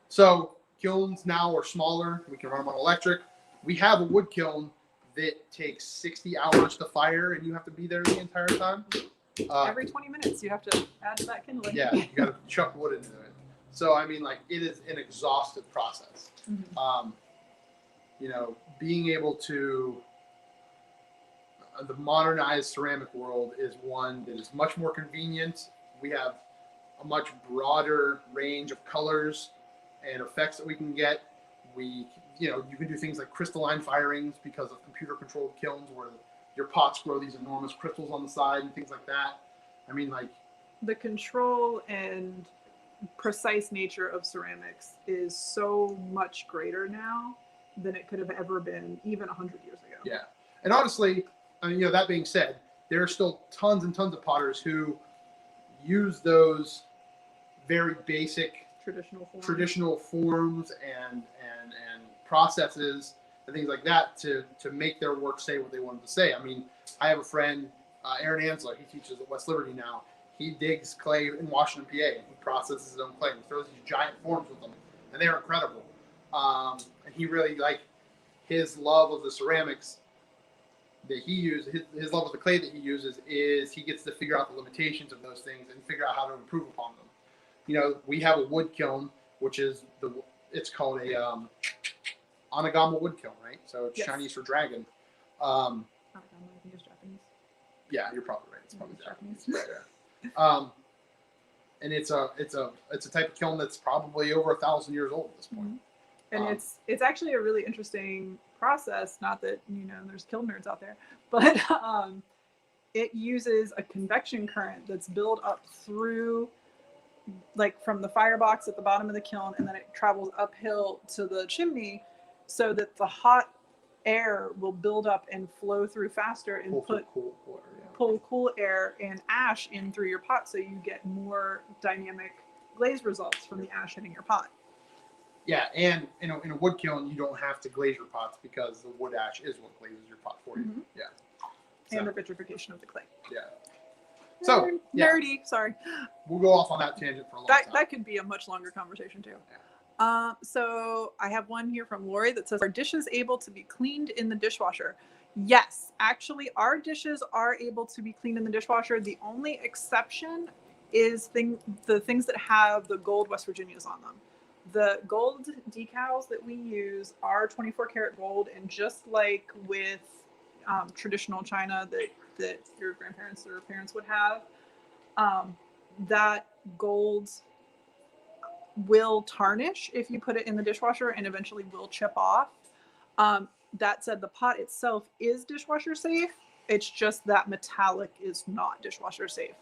So kilns now are smaller. We can run them on electric. We have a wood kiln that takes 60 hours to fire, and you have to be there the entire time. Every 20 minutes, you have to add to that kindling. Yeah, you got to chuck wood into it. So I mean, like, it is an exhaustive process. Mhm. Being able to the modernized ceramic world is one that is much more convenient. We have a much broader range of colors and effects that we can get. You can do things like crystalline firings because of computer-controlled kilns where your pots grow these enormous crystals on the side and things like that. I mean, like, The control and precise nature of ceramics is so much greater now than it could have ever been even 100 years ago. yeah. And honestly, that being said, there are still tons and tons of potters who use those very basic Traditional forms and processes and things like that to make their work say what they wanted to say. I mean, I have a friend, Aaron Ansler. He teaches at West Liberty now. He digs clay in Washington, PA, and he processes his own clay. He throws these giant forms with them, and they're incredible. And he really, like, his love of the ceramics that he uses, his love of the clay that he uses is he gets to figure out the limitations of those things and figure out how to improve upon them. We have a wood kiln, which is it's called a Anagama wood kiln, right? So it's Yes. Chinese for dragon. I think it's Japanese. Yeah, you're probably right. It's probably It's Japanese. Japanese. Yeah. And it's a type of kiln that's probably over 1,000 years old at this point. And it's actually a really interesting process. Not that there's kiln nerds out there, but it uses a convection current that's built up through, like, from the firebox at the bottom of the kiln, and then it travels uphill to the chimney, so that the hot air will build up and flow through faster and pull cool air and ash in through your pot, so you get more dynamic glaze results from the ash hitting your pot. Yeah, and in a wood kiln, you don't have to glaze your pots because the wood ash is what glazes your pot for you. Mhm. Yeah. And So, the vitrification of the clay. yeah. So, yeah. Nerdy, sorry. We'll go off on that tangent for a long time. That could be a much longer conversation too. So I have one here from Lori that says, are dishes able to be cleaned in the dishwasher? Yes, actually our dishes are able to be cleaned in the dishwasher. The only exception is the things that have the gold West Virginias on them. The gold decals that we use are 24 karat gold, and just like with traditional china that your grandparents or parents would have, that gold will tarnish if you put it in the dishwasher and eventually will chip off. That said, the pot itself is dishwasher safe. It's just that metallic is not dishwasher safe.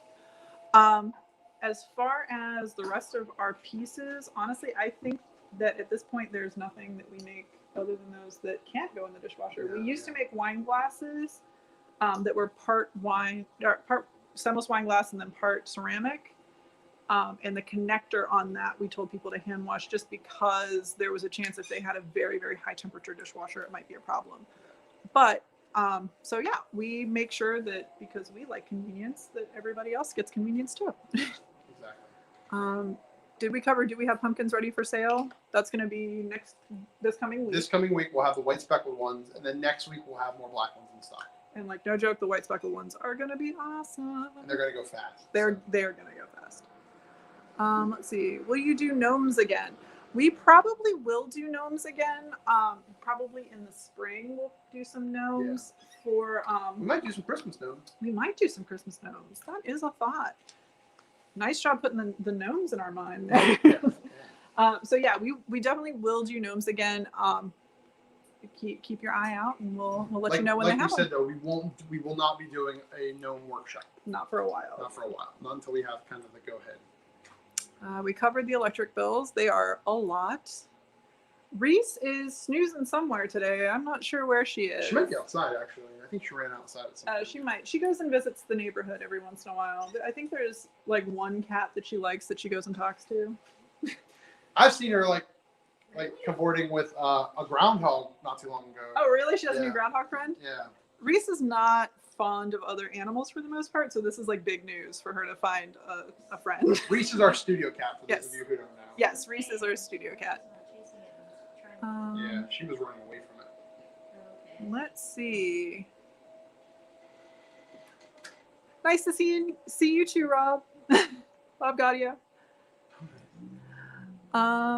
As far as the rest of our pieces, honestly, I think that at this point there's nothing that we make other than those that can't go in the dishwasher. We used to make wine glasses that were part wine, or part stemless wine glass and then part ceramic. And the connector on that, we told people to hand wash just because there was a chance if they had a very, very high temperature dishwasher, it might be a problem. But So yeah, we make sure that because we like convenience, that everybody else gets convenience too. Exactly. Did we cover? Do we have pumpkins ready for sale? That's going to be this coming week. This coming week we'll have the white speckled ones, and then next week we'll have more black ones in stock. And like no joke, the white speckled ones are going to be awesome. And they're gonna go fast. They're going to go fast. Let's see. Will you do gnomes again? We probably will do gnomes again. Probably in the spring we'll do some gnomes for. We might do some Christmas gnomes. We might do some Christmas gnomes. That is a thought. Nice job putting the gnomes in our mind. So yeah, we definitely will do gnomes again. Keep your eye out, and we'll let you know when they happen. Like we said though, we will not be doing a gnome workshop. Not for a while. Not for a while. Not until we have kind of the go ahead. We covered the electric bills. They are a lot. Reese is snoozing somewhere today. I'm not sure where she is. She might be outside actually. I think she ran outside at some point. She might. She goes and visits the neighborhood every once in a while. I think there's like one cat that she likes that she goes and talks to. I've seen her like cavorting with a groundhog not too long ago. Oh really? She has a new groundhog friend? Yeah. Reese is not fond of other animals for the most part, so this is like big news for her to find a friend. Reese is our studio cat for Yes. those of you who don't know. Yes, Reese is our studio cat. Chasing it and trying to. Yeah, she was running away from it. Okay. Let's see. Nice to see you too, Rob. Bob Gaudio.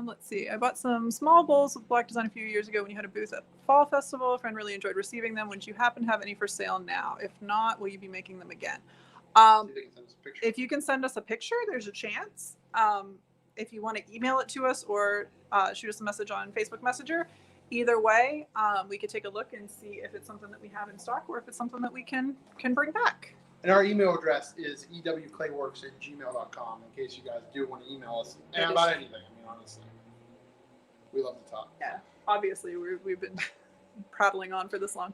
Let's see. I bought some small bowls of black design a few years ago when you had a booth at Fall Festival. A friend really enjoyed receiving them. Would you happen to have any for sale now? If not, will you be making them again? If you can send us a picture, there's a chance. If you want to email it to us or shoot us a message on Facebook Messenger, either way, we could take a look and see if it's something that we have in stock or if it's something that we can bring back. And our email address is ewclayworks@gmail.com in case you guys do want to email us about anything. I mean, honestly, we love to talk. Yeah, obviously we've been prattling on for this long.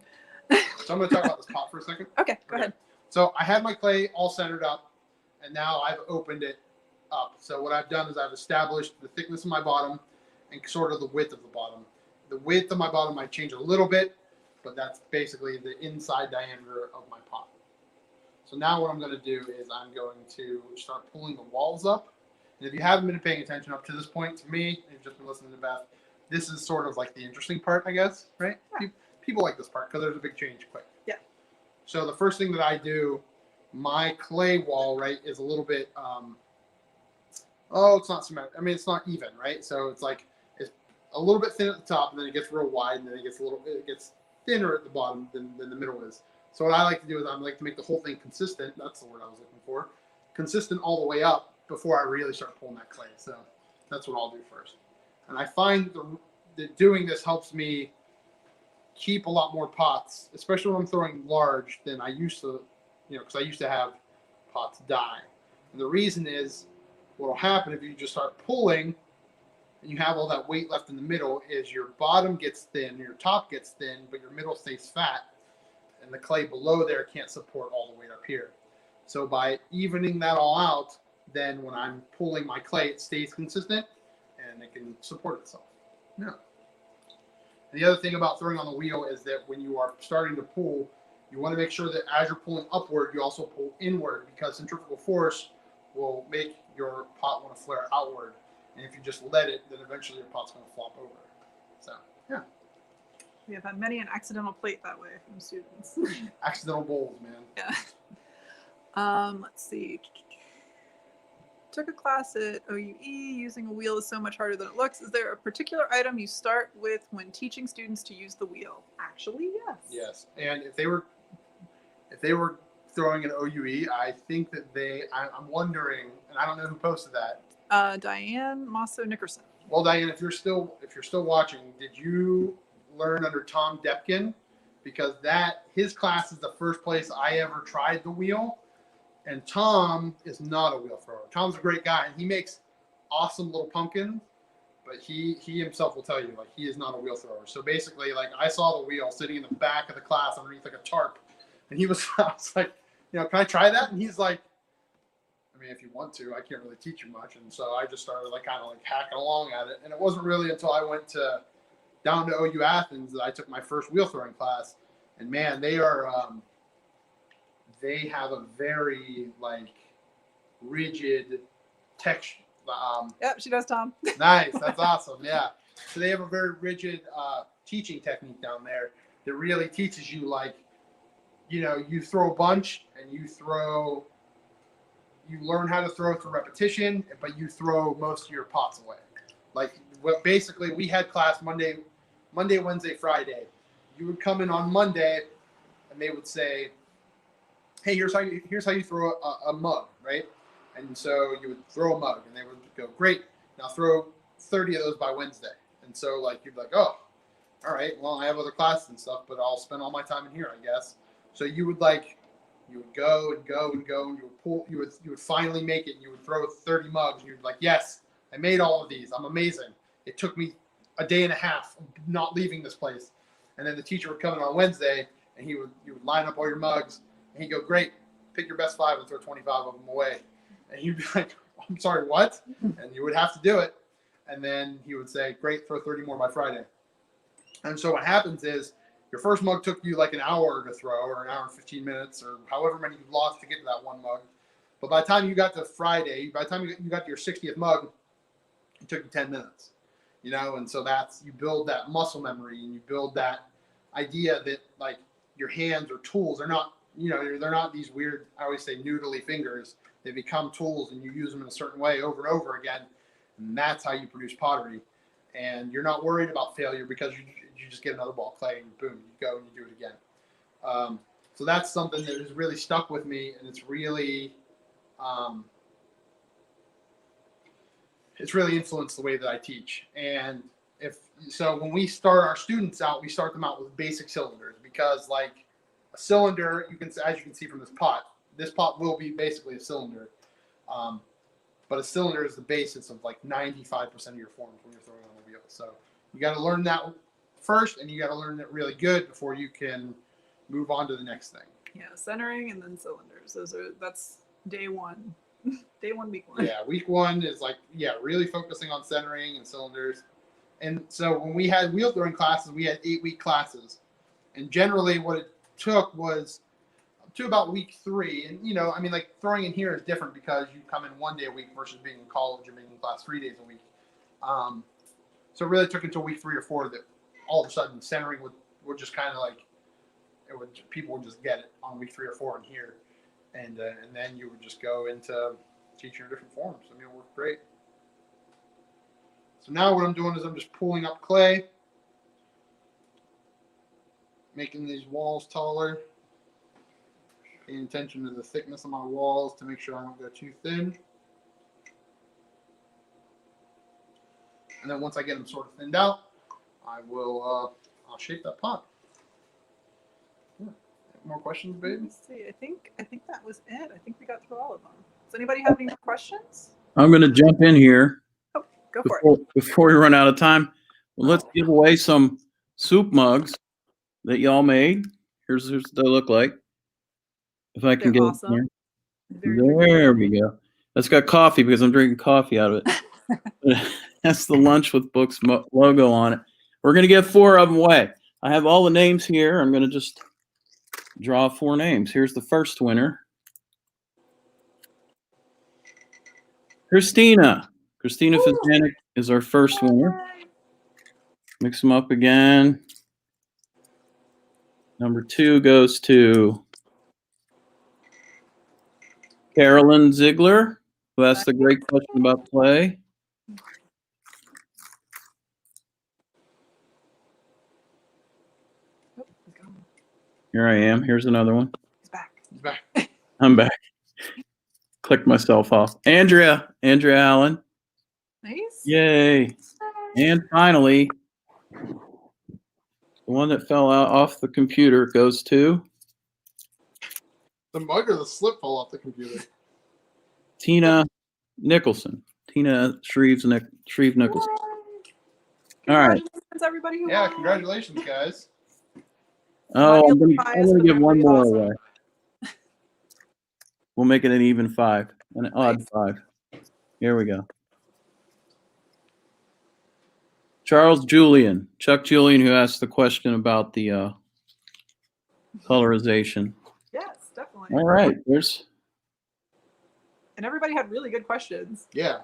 So I'm going to talk about this pot for a second. Okay, go ahead. So I had my clay all centered up, and now I've opened it up. So what I've done is I've established the thickness of my bottom and sort of the width of the bottom. The width of my bottom might change a little bit, but that's basically the inside diameter of my pot. So now what I'm going to do is I'm going to start pulling the walls up. And if you haven't been paying attention up to this point, to me, you've just been listening to Beth, this is sort of like the interesting part, I guess, right? Yeah. People like this part because there's a big change quick. Yeah. So the first thing that I do, my clay wall, right, is a little bit, it's not symmetrical. I mean, it's not even, right? So it's like, it's a little bit thin at the top, and then it gets real wide, and then it gets thinner at the bottom than the middle is. So what I like to do is I like to make the whole thing consistent. That's the word I was looking for. Consistent all the way up before I really start pulling that clay. So that's what I'll do first. And I find that doing this helps me keep a lot more pots, especially when I'm throwing large than I used to, because I used to have pots die. And the reason is what will happen if you just start pulling and you have all that weight left in the middle is your bottom gets thin, your top gets thin, but your middle stays fat. And the clay below there can't support all the weight up here. So by evening that all out, then when I'm pulling my clay, it stays consistent and it can support itself. Yeah. And the other thing about throwing on the wheel is that when you are starting to pull, you want to make sure that as you're pulling upward, you also pull inward because centrifugal force will make your pot want to flare outward. And if you just let it, then eventually your pot's going to flop over. So, yeah. We have had many an accidental plate that way from students. Accidental bowls, man. Yeah. Let's see. Took a class at OUE. Using a wheel is so much harder than it looks. Is there a particular item you start with when teaching students to use the wheel? Actually, yes. Yes. And if they were throwing an OUE, I think that I'm wondering, and I don't know who posted that. Diane Mosso Nickerson. Well, Diane, if you're still watching, did you learn under Tom Depkin? Because his class is the first place I ever tried the wheel. And Tom is not a wheel thrower. Tom's a great guy, and he makes awesome little pumpkins, but he himself will tell you, like, he is not a wheel thrower. So basically, like, I saw the wheel sitting in the back of the class underneath, like, a tarp, and I was like, can I try that? And he's like, I mean, if you want to, I can't really teach you much. And so I just started, like, kind of, like, hacking along at it. And it wasn't really until I went down to OU Athens that I took my first wheel throwing class. And man, they are they have a very like rigid texture. Yep, she does, Tom. Nice, that's awesome. Yeah, so they have a very rigid teaching technique down there that really teaches you, like, you know, you throw a bunch and you learn how to throw through repetition, but you throw most of your pots away. Like, what basically we had class Monday, Wednesday, Friday. You would come in on Monday, and they would say, "Hey, here's how you throw a mug, right?" And so you would throw a mug, and they would go, "Great, now throw 30 of those by Wednesday." And so, like, you'd be like, "Oh, all right, well, I have other classes and stuff, but I'll spend all my time in here, I guess." So you would go and go and go, and you would finally make it, and you would throw 30 mugs, and you'd be like, "Yes, I made all of these. I'm amazing. It took me a day and a half not leaving this place." And then the teacher would come in on Wednesday, and you would line up all your mugs, and he'd go, "Great, pick your best 5 and throw 25 of them away." And you'd be like, "I'm sorry, what?" And you would have to do it. And then he would say, "Great, throw 30 more by Friday." And so what happens is, your first mug took you like an hour to throw, or an hour and 15 minutes, or however many you lost to get to that one mug. But by the time you got to Friday, by the time you got to your 60th mug, it took you 10 minutes. You know, and so you build that muscle memory, and you build that idea that, like, your hands are tools. They're not, you know, they're not these weird, I always say, noodly fingers. They become tools, and you use them in a certain way over and over again. And that's how you produce pottery. And you're not worried about failure, because you just get another ball of clay, and boom, you go and you do it again. So that's something that has really stuck with me, and it's really influenced the way that I teach. And when we start our students out, we start them out with basic cylinders, because, like, a cylinder, as you can see from this pot will be basically a cylinder. But a cylinder is the basis of like 95% of your forms when you're throwing on a wheel. So you got to learn that first, and you got to learn it really good before you can move on to the next thing. Yeah, centering and then cylinders. That's day one. Day one, week one. Yeah, week one is like, really focusing on centering and cylinders. And so when we had wheel throwing classes, we had 8-week classes. And generally what it took was to about week 3. And, you know, I mean, like, throwing in here is different, because you come in 1 day a week versus being in college and being in class 3 days a week. So it really took until week 3 or 4 that all of a sudden centering would just kind of like, people would just get it on week 3 or 4 in here. And then you would just go into teaching your different forms. I mean, it worked great. So now what I'm doing is I'm just pulling up clay, making these walls taller, paying attention to the thickness of my walls to make sure I don't go too thin. And then once I get them sort of thinned out, I'll shape that pot. Yeah. More questions, babe? Let's see. I think that was it. I think we got through all of them. Does anybody have any more questions? I'm going to jump in here Oh, go for it. before we run out of time. Well, let's give away some soup mugs that y'all made. Here's what they look like. If I can They're get awesome. it Very there we go. That's got coffee, because I'm drinking coffee out of it. That's the Lunch with Books logo on it. We're going to give 4 of them away. I have all the names here. I'm going to just draw 4 names. Here's the first winner. Christina Fizanic is our first winner. Mix them up again. Number 2 goes to Carolyn Ziegler, who asked a great question about play. Oh, he's gone. Here I am. Here's another one. He's back. He's back. I'm back. Clicked myself off. Andrea Allen. Nice. Yay. And finally, the one that fell out off the computer goes to The mug or the slip fell off the computer? Tina Nicholson. Tina Shreve Nicholson. All right. Congratulations, everybody who Yeah, won. congratulations, guys. Oh, I'm Biased, going to but give they're one pretty more awesome. away. We'll make it an even 5, an odd Nice. 5. Here we go. Chuck Julian, who asked the question about the colorization. Yes, definitely. All right. And everybody had really good questions. Yeah.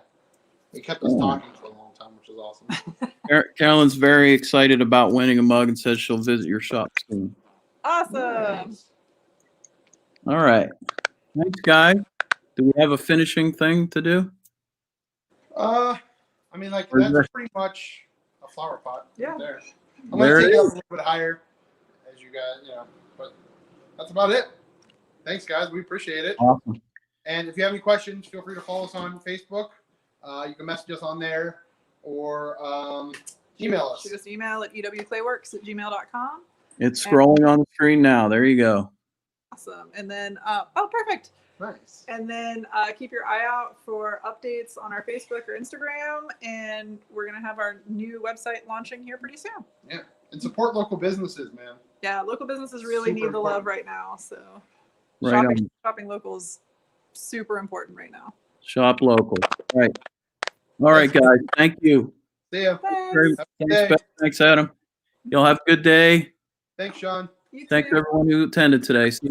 They kept us talking for a long time, which is awesome. Carolyn's very excited about winning a mug and says she'll visit your shop soon. Awesome. Nice. All right. Thanks, guys. Do we have a finishing thing to do? I mean, like, Or is that's that- pretty much a flower pot Yeah. right there. I'm There going to it take it up a is. little bit higher, as you guys, but that's about it. Thanks, guys. We appreciate it. Awesome. And if you have any questions, feel free to follow us on Facebook. You can message us on there or email us. Shoot us an email at ewclayworks@gmail.com. It's scrolling on the screen now. There you go. Awesome. And then, oh, perfect. Nice. And then keep your eye out for updates on our Facebook or Instagram. And we're going to have our new website launching here pretty soon. Yeah. And support local businesses, man. Yeah, local businesses really Super need the love important. right now. So Right shopping local is super important right now. Shop local. Right. All right, guys. Thank you. See ya. Thanks. Have a good Thanks, day. Beth. Thanks, Adam. Y'all have a good day. Thanks, Sean. You Thanks too. everyone who attended today. See you